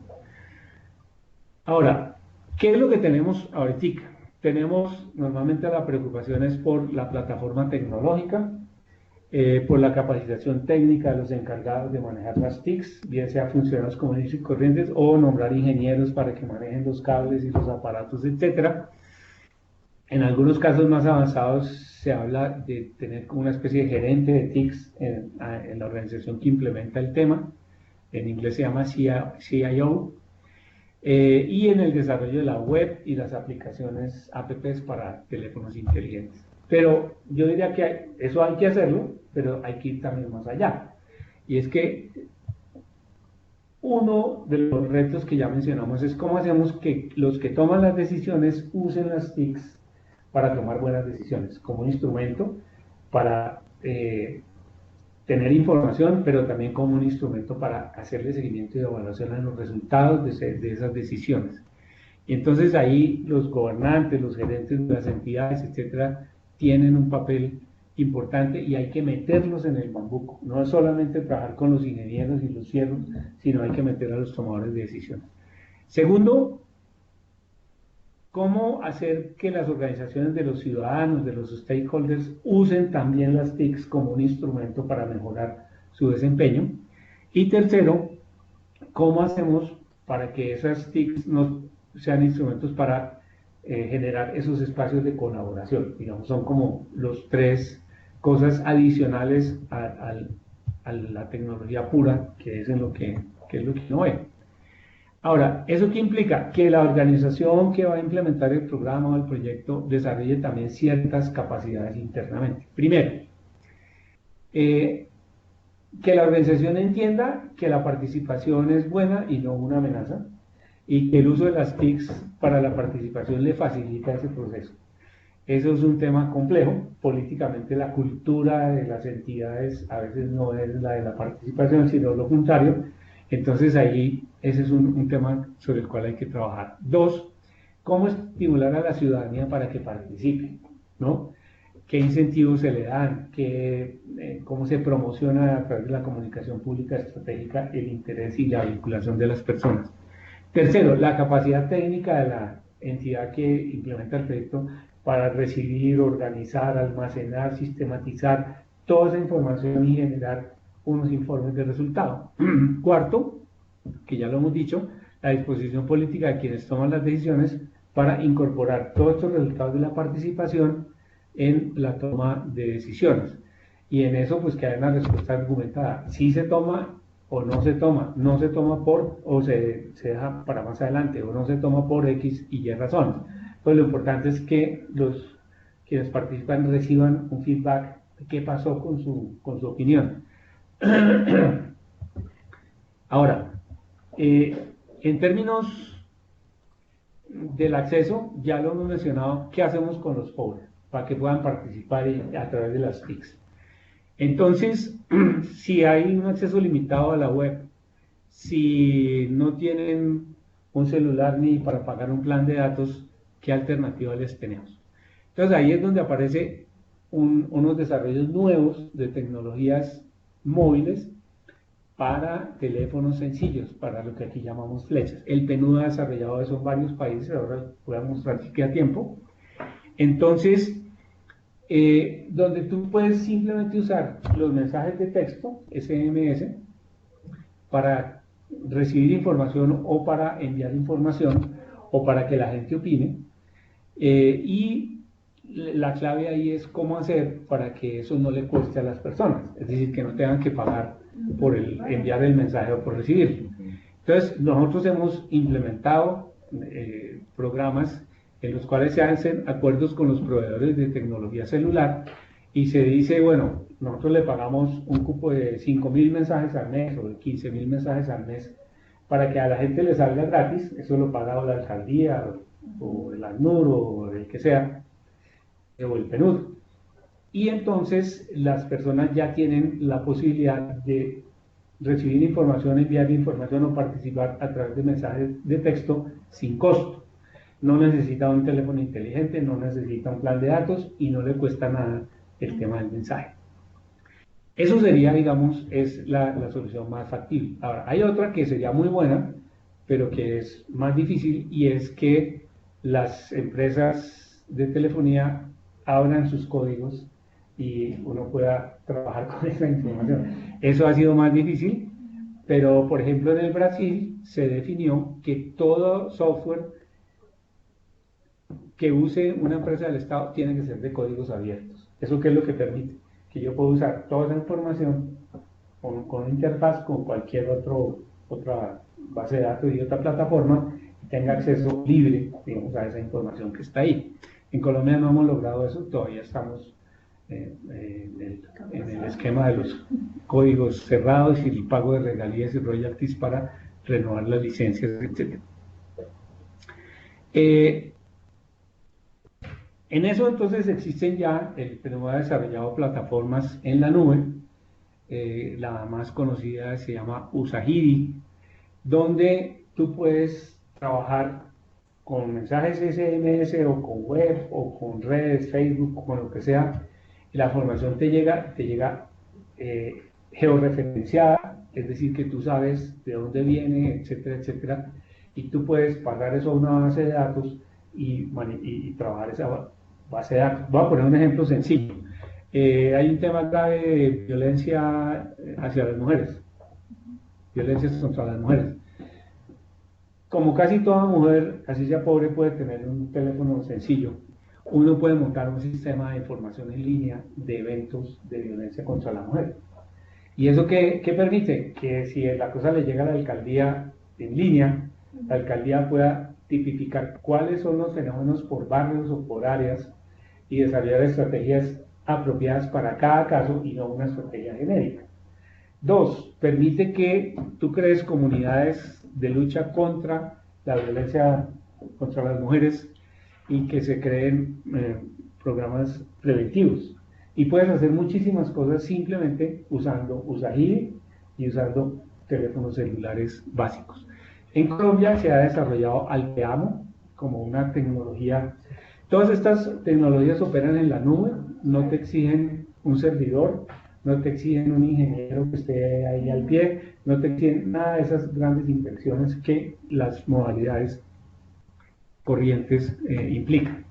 [SPEAKER 2] Ahora, ¿qué es lo que tenemos ahorita? Tenemos normalmente la preocupación es por la plataforma tecnológica, por la capacitación técnica de los encargados de manejar las TICs, bien sea funcionarios comunes y corrientes o nombrar ingenieros para que manejen los cables y los aparatos, etcétera. En algunos casos más avanzados se habla de tener como una especie de gerente de TICs en la organización que implementa el tema. En inglés se llama CIO. Y en el desarrollo de la web y las aplicaciones apps para teléfonos inteligentes. Pero yo diría que eso hay que hacerlo, pero hay que ir también más allá. Y es que uno de los retos que ya mencionamos es cómo hacemos que los que toman las decisiones usen las TICs para tomar buenas decisiones, como un instrumento para tener información, pero también como un instrumento para hacerle seguimiento y evaluación a los resultados de esas decisiones. Y entonces ahí los gobernantes, los gerentes de las entidades, etcétera, tienen un papel importante y hay que meterlos en el bambuco. No es solamente trabajar con los ingenieros y los cierros, sino hay que meter a los tomadores de decisiones. Segundo, cómo hacer que las organizaciones de los ciudadanos, de los stakeholders, usen también las TICs como un instrumento para mejorar su desempeño. Y tercero, cómo hacemos para que esas TICs no sean instrumentos para generar esos espacios de colaboración. Digamos, son como los tres cosas adicionales a la tecnología pura, que es lo que no ve. Ahora, ¿eso qué implica? Que la organización que va a implementar el programa o el proyecto desarrolle también ciertas capacidades internamente. Primero, que la organización entienda que la participación es buena y no una amenaza, y que el uso de las TICs para la participación le facilita ese proceso. Eso es un tema complejo. Políticamente la cultura de las entidades a veces no es la de la participación, sino lo contrario. Entonces ahí ese es un tema sobre el cual hay que trabajar. Dos, cómo estimular a la ciudadanía para que participe, ¿no? ¿Qué incentivos se le dan? ¿Cómo se promociona a través de la comunicación pública estratégica el interés y la vinculación de las personas? Tercero, la capacidad técnica de la entidad que implementa el proyecto para recibir, organizar, almacenar, sistematizar toda esa información y generar unos informes de resultado. Cuarto, que ya lo hemos dicho, la disposición política de quienes toman las decisiones para incorporar todos estos resultados de la participación en la toma de decisiones. Y en eso, pues que haya una respuesta argumentada. Si se toma o no se toma, no se toma por, o se deja para más adelante, o no se toma por X y Y razones. Pues lo importante es que quienes participan reciban un feedback de qué pasó con su opinión. Ahora, en términos del acceso, ya lo hemos mencionado, ¿qué hacemos con los pobres para que puedan participar a través de las TICs? Entonces, si hay un acceso limitado a la web, si no tienen un celular ni para pagar un plan de datos, ¿qué alternativa les tenemos? Entonces ahí es donde aparece unos desarrollos nuevos de tecnologías móviles para teléfonos sencillos, para lo que aquí llamamos flechas. El PNUD ha desarrollado eso en varios países, ahora voy a mostrar si queda tiempo. Entonces, donde tú puedes simplemente usar los mensajes de texto, SMS, para recibir información o para enviar información o para que la gente opine. Y la clave ahí es cómo hacer para que eso no le cueste a las personas, es decir, que no tengan que pagar por enviar el mensaje o por recibirlo. Entonces, nosotros hemos implementado programas en los cuales se hacen acuerdos con los proveedores de tecnología celular y se dice, bueno, nosotros le pagamos un cupo de 5.000 mensajes al mes o de 15.000 mensajes al mes para que a la gente le salga gratis, eso lo paga la alcaldía o el ANUR o el que sea, o el PNUD. Y entonces las personas ya tienen la posibilidad de recibir información, enviar información o participar a través de mensajes de texto sin costo. No necesita un teléfono inteligente, no necesita un plan de datos y no le cuesta nada el tema del mensaje. Eso sería, digamos, es la solución más factible. Ahora, hay otra que sería muy buena, pero que es más difícil, y es que las empresas de telefonía abran sus códigos y uno pueda trabajar con esa información. Eso ha sido más difícil, pero por ejemplo en el Brasil se definió que todo software que use una empresa del Estado tiene que ser de códigos abiertos. ¿Eso qué es lo que permite? Que yo pueda usar toda esa información con una interfaz con cualquier otra base de datos y otra plataforma y tenga acceso libre, digamos, a esa información que está ahí. En Colombia no hemos logrado eso, todavía estamos en el esquema de los códigos cerrados y el pago de regalías y royalties para renovar las licencias, etc. En eso entonces existen ya, el PNUD ha desarrollado plataformas en la nube, la más conocida se llama Usagiri, donde tú puedes trabajar con mensajes SMS o con web o con redes, Facebook, con lo que sea, y la información te llega georreferenciada, es decir, que tú sabes de dónde viene, etcétera, etcétera, y tú puedes pasar eso a una base de datos y trabajar esa base de datos. Voy a poner un ejemplo sencillo. Hay un tema grave de violencia hacia las mujeres, violencias contra las mujeres. Como casi toda mujer, así sea pobre, puede tener un teléfono sencillo, uno puede montar un sistema de información en línea de eventos de violencia contra la mujer. ¿Y eso qué permite? Que si la cosa le llega a la alcaldía en línea, la alcaldía pueda tipificar cuáles son los fenómenos por barrios o por áreas y desarrollar estrategias apropiadas para cada caso y no una estrategia genérica. Dos, permite que tú crees comunidades de lucha contra la violencia contra las mujeres y que se creen programas preventivos. Y puedes hacer muchísimas cosas simplemente usando Usagiri y usando teléfonos celulares básicos. En Colombia se ha desarrollado Alpeamo como una tecnología. Todas estas tecnologías operan en la nube, no te exigen un servidor, no te exigen un ingeniero que esté ahí al pie, no te exigen nada de esas grandes inversiones que las modalidades corrientes implican.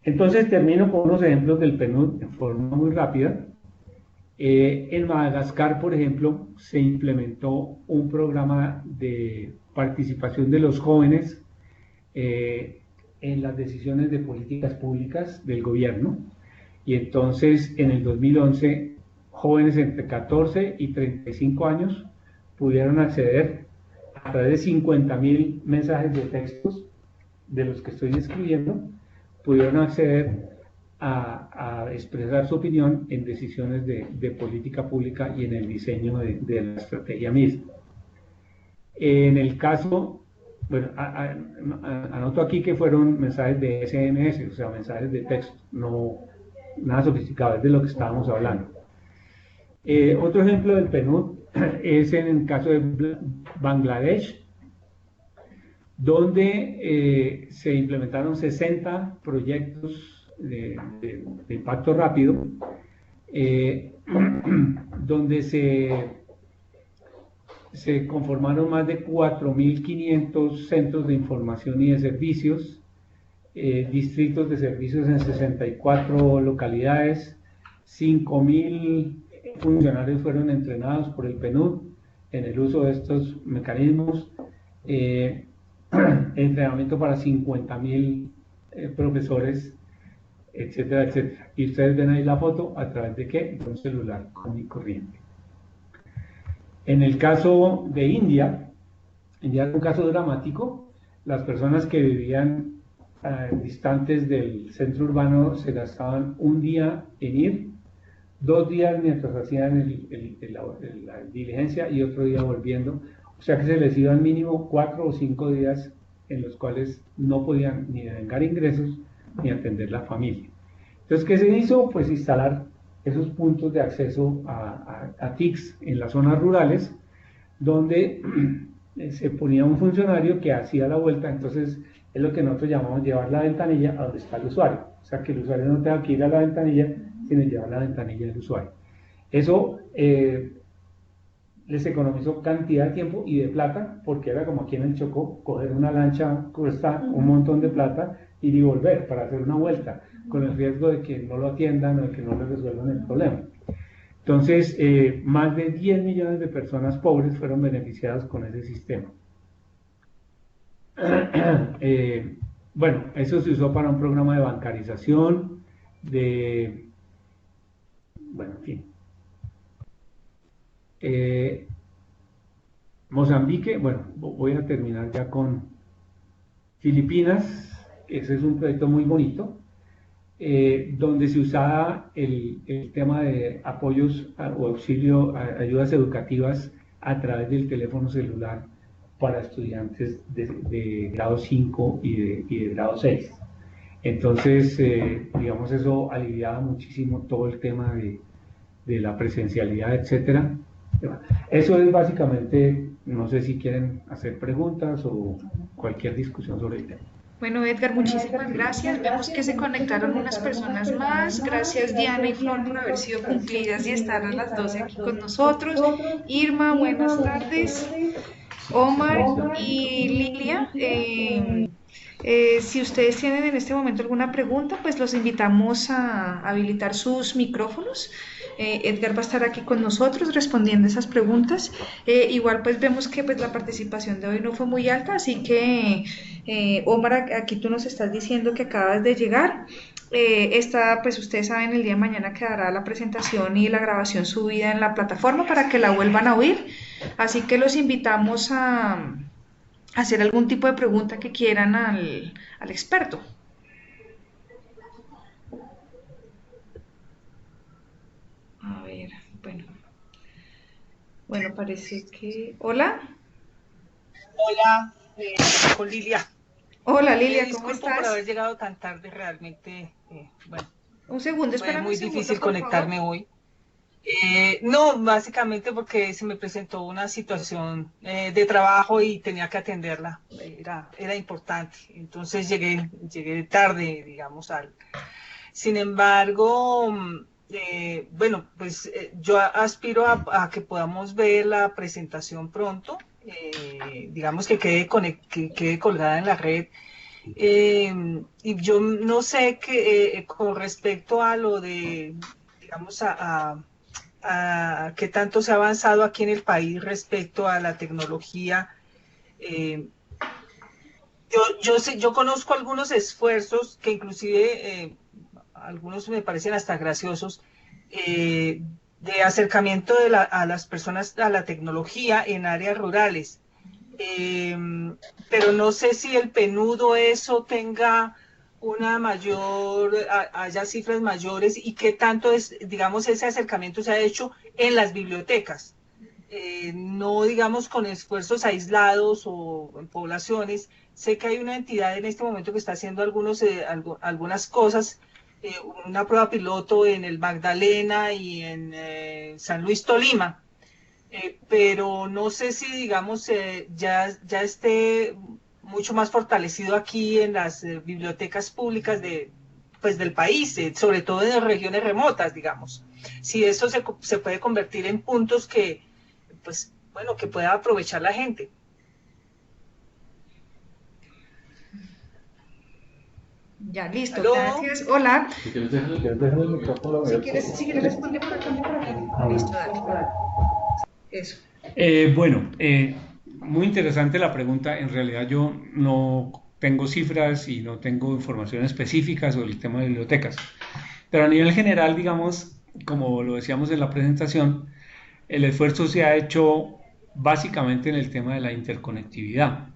[SPEAKER 2] Entonces termino con unos ejemplos del PNUD en forma muy rápida. En Madagascar, por ejemplo, se implementó un programa de participación de los jóvenes en las decisiones de políticas públicas del gobierno. Y entonces, en el 2011, jóvenes entre 14 y 35 años pudieron acceder a través de 50.000 mensajes de textos de los que estoy escribiendo, pudieron acceder a expresar su opinión en decisiones de política pública y en el diseño de la estrategia misma. En el caso, bueno, anoto aquí que fueron mensajes de SMS, o sea, mensajes de texto, no nada sofisticado, es de lo que estábamos hablando. Otro ejemplo del PNUD es en el caso de Bangladesh, donde se implementaron 60 proyectos de impacto rápido, donde se conformaron más de 4.500 centros de información y de servicios, distritos de servicios en 64 localidades, 5.000 funcionarios fueron entrenados por el PNUD en el uso de estos mecanismos, entrenamiento para 50.000 profesores, etcétera, etcétera. Y ustedes ven ahí la foto a través de ¿qué? De un celular común y corriente. En el caso de India era un caso dramático. Las personas que vivían distantes del centro urbano se gastaban un día en ir, 2 días mientras hacían la diligencia y otro día volviendo. O sea que se les iban mínimo 4 o 5 días en los cuales no podían ni devengar ingresos ni atender la familia. Entonces, ¿qué se hizo? Pues instalar esos puntos de acceso a TICs en las zonas rurales, donde se ponía un funcionario que hacía la vuelta. Entonces es lo que nosotros llamamos llevar la ventanilla a donde está el usuario, o sea que el usuario no tenga que ir a la ventanilla, sino llevar la ventanilla del usuario. Eso les economizó cantidad de tiempo y de plata, porque era como aquí en el Chocó, coger una lancha cuesta un montón de plata, ir y volver para hacer una vuelta, con el riesgo de que no lo atiendan o de que no le resuelvan el problema. Entonces, más de 10 millones de personas pobres fueron beneficiadas con ese sistema. Bueno, eso se usó para un programa de bancarización, bueno, en fin. Mozambique, bueno, voy a terminar ya con Filipinas. Ese es un proyecto muy bonito, donde se usaba el tema de apoyos o auxilio, ayudas educativas a través del teléfono celular para estudiantes de grado 5 y de grado 6. Entonces, digamos, eso aliviaba muchísimo todo el tema de la presencialidad, etcétera. Eso es básicamente, no sé si quieren hacer preguntas o cualquier discusión sobre el tema.
[SPEAKER 1] Bueno, Edgar, muchísimas gracias. Vemos que se conectaron unas personas más. Gracias, Diana y Flor, por haber sido cumplidas y estar a las 12 aquí con nosotros. Irma, buenas tardes. Omar y Lilia, si ustedes tienen en este momento alguna pregunta, pues los invitamos a habilitar sus micrófonos. Edgar va a estar aquí con nosotros respondiendo esas preguntas. Igual pues vemos que pues la participación de hoy no fue muy alta, así que Omar, aquí tú nos estás diciendo que acabas de llegar. Pues ustedes saben, el día de mañana quedará la presentación y la grabación subida en la plataforma para que la vuelvan a oír. Así que los invitamos a hacer algún tipo de pregunta que quieran al experto. A ver, bueno, parece que... Hola.
[SPEAKER 3] Hola, con Lilia.
[SPEAKER 1] Hola Lilia, ¿cómo
[SPEAKER 3] disculpo
[SPEAKER 1] estás?
[SPEAKER 3] por haber llegado tan tarde, realmente, bueno,
[SPEAKER 1] Un segundo,
[SPEAKER 3] fue
[SPEAKER 1] espérame
[SPEAKER 3] muy
[SPEAKER 1] un segundo,
[SPEAKER 3] difícil
[SPEAKER 1] por
[SPEAKER 3] conectarme
[SPEAKER 1] favor.
[SPEAKER 3] hoy. No, básicamente porque se me presentó una situación de trabajo y tenía que atenderla, era importante, entonces llegué tarde, digamos, Sin embargo, bueno, pues yo aspiro a que podamos ver la presentación pronto, digamos que que quede colgada en la red. Y yo no sé que con respecto a lo de, digamos, a qué tanto se ha avanzado aquí en el país respecto a la tecnología. eh, yo conozco algunos esfuerzos que inclusive algunos me parecen hasta graciosos, de acercamiento a las personas a la tecnología en áreas rurales. Eh, pero no sé si el penudo eso tenga haya cifras mayores y qué tanto es, digamos, ese acercamiento se ha hecho en las bibliotecas. No digamos con esfuerzos aislados o en poblaciones. Sé que hay una entidad en este momento que está haciendo algunas cosas, una prueba piloto en el Magdalena y en San Luis Tolima, pero no sé si, digamos, ya esté mucho más fortalecido aquí en las bibliotecas públicas pues, del país, sobre todo en regiones remotas, digamos. Si eso se puede convertir en puntos que, pues, bueno, que pueda aprovechar la gente.
[SPEAKER 1] Ya, listo,
[SPEAKER 3] ¿Aló?
[SPEAKER 1] gracias. Hola.
[SPEAKER 2] Si quieres dejar el micrófono
[SPEAKER 1] Si
[SPEAKER 2] abierto.
[SPEAKER 1] quieres responde por acá. Listo, dale. Eso.
[SPEAKER 2] Bueno, muy interesante la pregunta. En realidad yo no tengo cifras y no tengo información específica sobre el tema de bibliotecas. Pero a nivel general, digamos, como lo decíamos en la presentación, el esfuerzo se ha hecho básicamente en el tema de la interconectividad.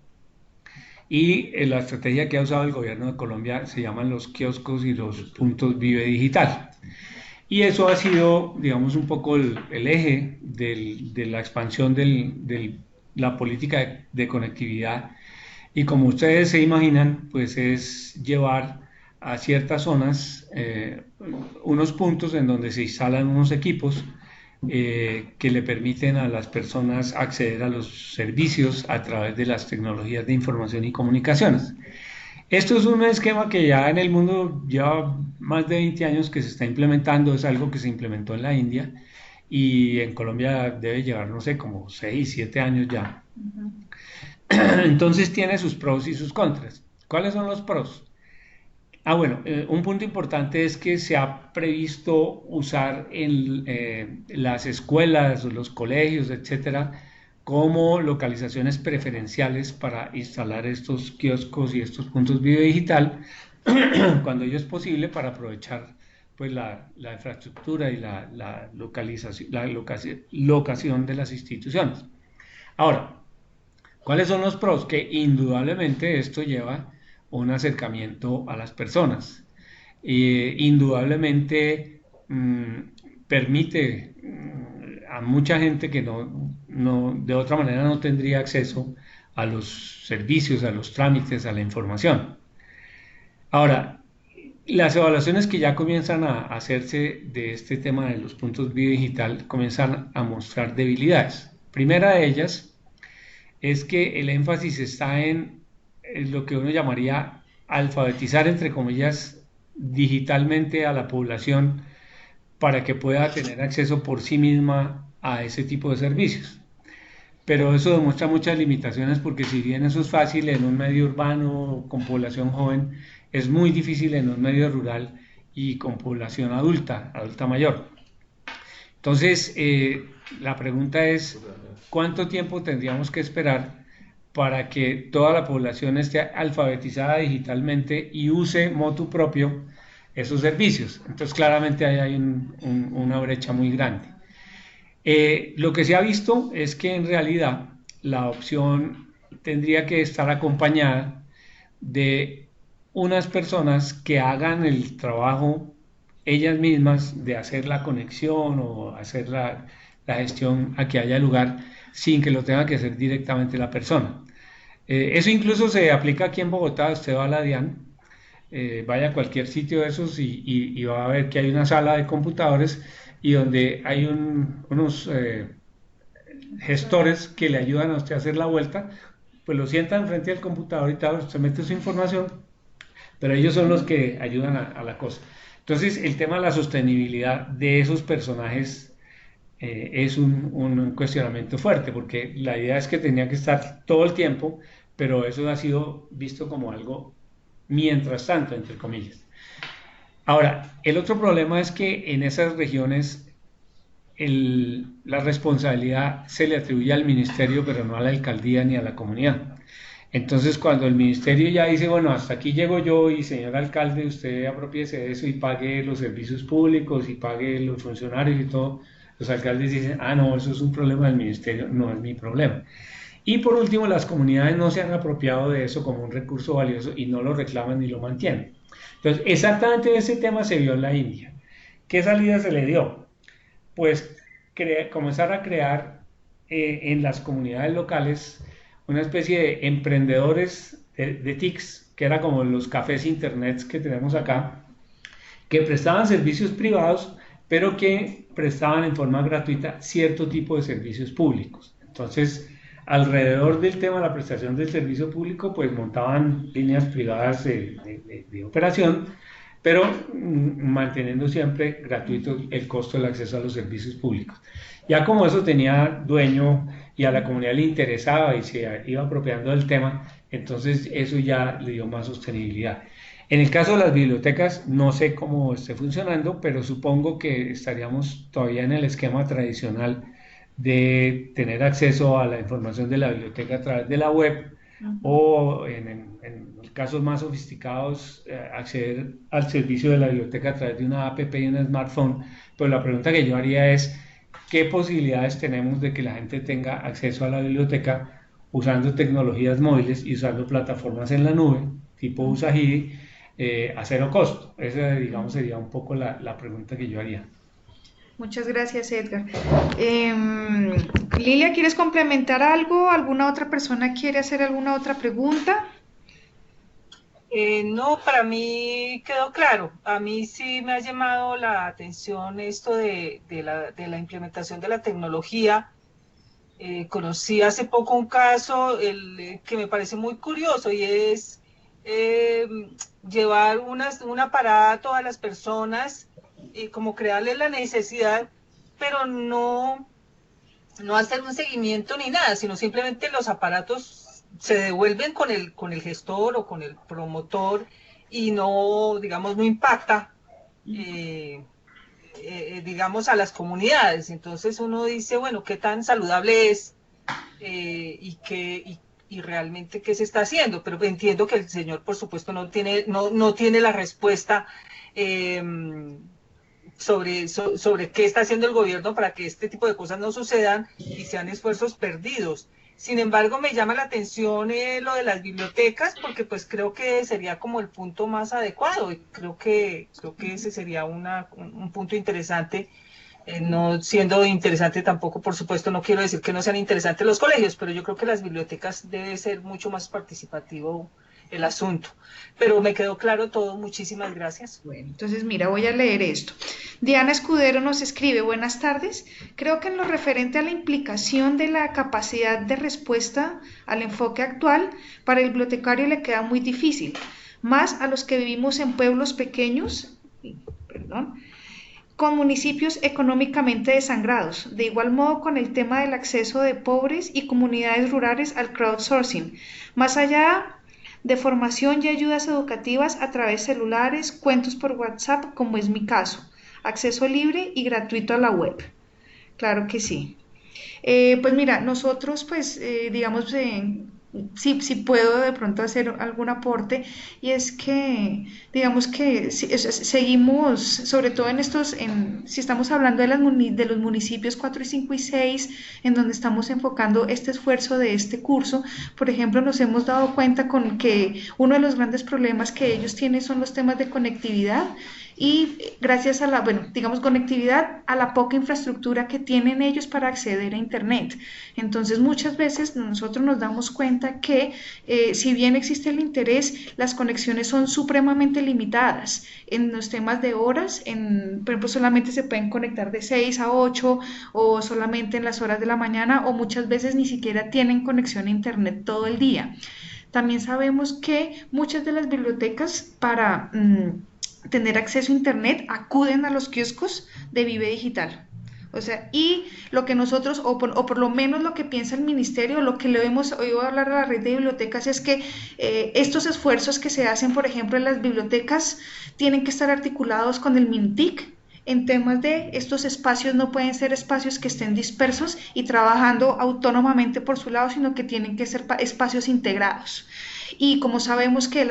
[SPEAKER 2] Y la estrategia que ha usado el gobierno de Colombia se llaman los kioscos y los puntos Vive Digital. Y eso ha sido, digamos, un poco el eje de la expansión de la política de conectividad. Y como ustedes se imaginan, pues es llevar a ciertas zonas unos puntos en donde se instalan unos equipos que le permiten a las personas acceder a los servicios a través de las tecnologías de información y comunicaciones. Esto es un esquema que ya en el mundo lleva más de 20 años que se está implementando, es algo que se implementó en la India y en Colombia debe llevar, no sé, como 6, 7 años ya. Entonces tiene sus pros y sus contras. ¿Cuáles son los pros? Bueno, un punto importante es que se ha previsto usar en las escuelas, los colegios, etcétera, como localizaciones preferenciales para instalar estos kioscos y estos puntos video digital cuando ello es posible para aprovechar pues la infraestructura y la localización, locación de las instituciones. Ahora, ¿cuáles son los pros? Que indudablemente esto lleva un acercamiento a las personas. Indudablemente permite a mucha gente que de otra manera no tendría acceso a los servicios, a los trámites, a la información. Ahora, las evaluaciones que ya comienzan a hacerse de este tema de los puntos video digital comienzan a mostrar debilidades. Primera de ellas es que el énfasis está en lo que uno llamaría alfabetizar, entre comillas, digitalmente a la población para que pueda tener acceso por sí misma a ese tipo de servicios. Pero eso demuestra muchas limitaciones porque si bien eso es fácil en un medio urbano con población joven, es muy difícil en un medio rural y con población adulta mayor. Entonces, la pregunta es, ¿cuánto tiempo tendríamos que esperar para que toda la población esté alfabetizada digitalmente y use motu propio esos servicios? Entonces, claramente ahí hay una brecha muy grande. Lo que se ha visto es que en realidad la opción tendría que estar acompañada de unas personas que hagan el trabajo ellas mismas de hacer la conexión o hacer la gestión a que haya lugar sin que lo tenga que hacer directamente la persona. Eso incluso se aplica aquí en Bogotá. Usted va a la DIAN, vaya a cualquier sitio de esos y va a ver que hay una sala de computadores y donde hay unos gestores que le ayudan a usted a hacer la vuelta, pues lo sientan frente al computador y tal, usted mete su información, pero ellos son los que ayudan a la cosa. Entonces, el tema de la sostenibilidad de esos personajes es un cuestionamiento fuerte, porque la idea es que tenía que estar todo el tiempo, pero eso ha sido visto como algo mientras tanto, entre comillas. Ahora, el otro problema es que en esas regiones la responsabilidad se le atribuye al ministerio, pero no a la alcaldía ni a la comunidad. Entonces, cuando el ministerio ya dice, bueno, hasta aquí llego yo y señor alcalde, usted apropiese de eso y pague los servicios públicos y pague los funcionarios y todo, los alcaldes dicen, no, eso es un problema del ministerio, no es mi problema. Y por último, las comunidades no se han apropiado de eso como un recurso valioso y no lo reclaman ni lo mantienen. Entonces, exactamente ese tema se vio en la India. ¿Qué salida se le dio? Pues comenzar a crear en las comunidades locales una especie de emprendedores de TICs, que era como los cafés internet que tenemos acá, que prestaban servicios privados, pero que prestaban en forma gratuita cierto tipo de servicios públicos. Entonces, alrededor del tema de la prestación del servicio público, pues montaban líneas privadas de operación, pero manteniendo siempre gratuito el costo del acceso a los servicios públicos. Ya como eso tenía dueño y a la comunidad le interesaba y se iba apropiando del tema, entonces eso ya le dio más sostenibilidad. En el caso de las bibliotecas, no sé cómo esté funcionando, pero supongo que estaríamos todavía en el esquema tradicional de tener acceso a la información de la biblioteca a través de la web o en casos más sofisticados acceder al servicio de la biblioteca a través de una app y un smartphone. Pero la pregunta que yo haría es, ¿qué posibilidades tenemos de que la gente tenga acceso a la biblioteca usando tecnologías móviles y usando plataformas en la nube, tipo Usagiri, a cero costo? Esa, digamos, sería un poco la pregunta que yo haría.
[SPEAKER 1] Muchas gracias, Edgar. Lilia, ¿quieres complementar algo? ¿Alguna otra persona quiere hacer alguna otra pregunta?
[SPEAKER 3] No, para mí quedó claro. A mí sí me ha llamado la atención esto de la implementación de la tecnología. Conocí hace poco un caso que me parece muy curioso y es llevar un aparato a las personas y como crearles la necesidad, pero no hacer un seguimiento ni nada, sino simplemente los aparatos se devuelven con el gestor o con el promotor y no, digamos, no impacta, digamos, a las comunidades. Entonces uno dice, bueno, ¿qué tan saludable es? Y realmente qué se está haciendo, pero entiendo que el señor, por supuesto, no tiene la respuesta sobre qué está haciendo el gobierno para que este tipo de cosas no sucedan y sean esfuerzos perdidos. Sin embargo, me llama la atención lo de las bibliotecas, porque pues creo que sería como el punto más adecuado, y creo que ese sería un punto interesante. No siendo interesante tampoco, por supuesto, no quiero decir que no sean interesantes los colegios, pero yo creo que las bibliotecas debe ser mucho más participativo el asunto. Pero me quedó claro todo, muchísimas gracias.
[SPEAKER 1] Bueno, entonces mira, voy a leer esto. Diana Escudero nos escribe, buenas tardes. Creo que en lo referente a la implicación de la capacidad de respuesta al enfoque actual, para el bibliotecario le queda muy difícil, más a los que vivimos en pueblos pequeños, con municipios económicamente desangrados. De igual modo con el tema del acceso de pobres y comunidades rurales al crowdsourcing. Más allá de formación y ayudas educativas a través de celulares, cuentos por WhatsApp, como es mi caso. Acceso libre y gratuito a la web. Claro que sí. Pues mira, nosotros pues digamos, sí puedo de pronto hacer algún aporte, y es que digamos que seguimos, sobre todo si estamos hablando de los municipios 4 y 5 y 6, en donde estamos enfocando este esfuerzo de este curso. Por ejemplo, nos hemos dado cuenta con que uno de los grandes problemas que ellos tienen son los temas de conectividad, y gracias a la, bueno, digamos, conectividad, a la poca infraestructura que tienen ellos para acceder a Internet. Entonces, muchas veces nosotros nos damos cuenta que si bien existe el interés, las conexiones son supremamente limitadas. En los temas de horas, por ejemplo, solamente se pueden conectar de 6 a 8, o solamente en las horas de la mañana, o muchas veces ni siquiera tienen conexión a Internet todo el día. También sabemos que muchas de las bibliotecas para tener acceso a Internet acuden a los kioscos de Vive Digital. O sea, y lo que nosotros, o por lo menos lo que piensa el ministerio, lo que le hemos oído hablar a la red de bibliotecas, es que estos esfuerzos que se hacen, por ejemplo, en las bibliotecas, tienen que estar articulados con el MINTIC, en temas de estos espacios. No pueden ser espacios que estén dispersos y trabajando autónomamente por su lado, sino que tienen que ser espacios integrados. Y como sabemos que,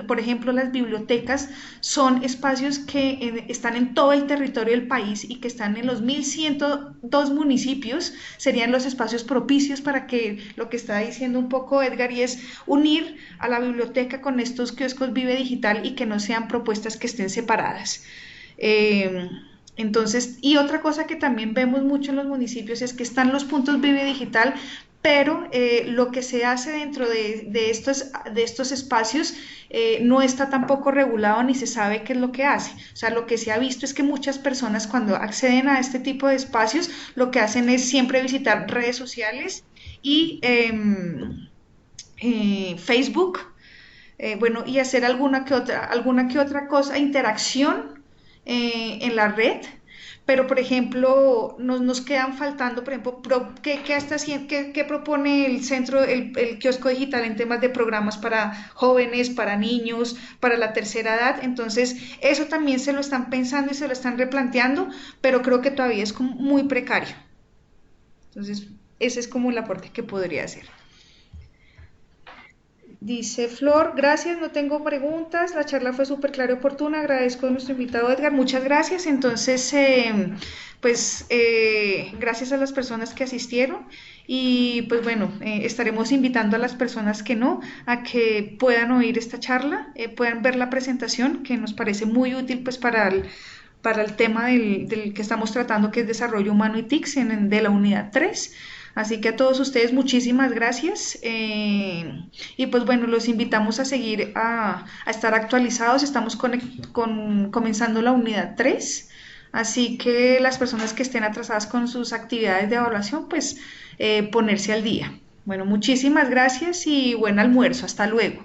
[SPEAKER 1] por ejemplo, las bibliotecas son espacios que están en todo el territorio del país y que están en los 1.102 municipios, serían los espacios propicios para que, lo que está diciendo un poco Edgar, y es unir a la biblioteca con estos kioscos Vive Digital, y que no sean propuestas que estén separadas. Entonces, y otra cosa que también vemos mucho en los municipios es que están los puntos Vive Digital, pero lo que se hace dentro de estos espacios no está tampoco regulado, ni se sabe qué es lo que hace. O sea, lo que se ha visto es que muchas personas, cuando acceden a este tipo de espacios, lo que hacen es siempre visitar redes sociales y Facebook, bueno, y hacer alguna que otra cosa, interacción en la red. Pero, por ejemplo, nos quedan faltando, por ejemplo, ¿qué propone el centro, el kiosco digital en temas de programas para jóvenes, para niños, para la tercera edad? Entonces, eso también se lo están pensando y se lo están replanteando, pero creo que todavía es como muy precario. Entonces, ese es como el aporte que podría hacer. Dice Flor, gracias, no tengo preguntas, la charla fue súper clara y oportuna, agradezco a nuestro invitado Edgar, muchas gracias. Entonces, gracias a las personas que asistieron, y pues bueno, estaremos invitando a las personas que no, a que puedan oír esta charla, puedan ver la presentación, que nos parece muy útil pues para el tema del que estamos tratando, que es desarrollo humano y TICs de la unidad 3. Así que a todos ustedes muchísimas gracias, y pues bueno, los invitamos a seguir a estar actualizados. Estamos comenzando la unidad 3, así que las personas que estén atrasadas con sus actividades de evaluación, pues ponerse al día. Bueno, muchísimas gracias y buen almuerzo, hasta luego.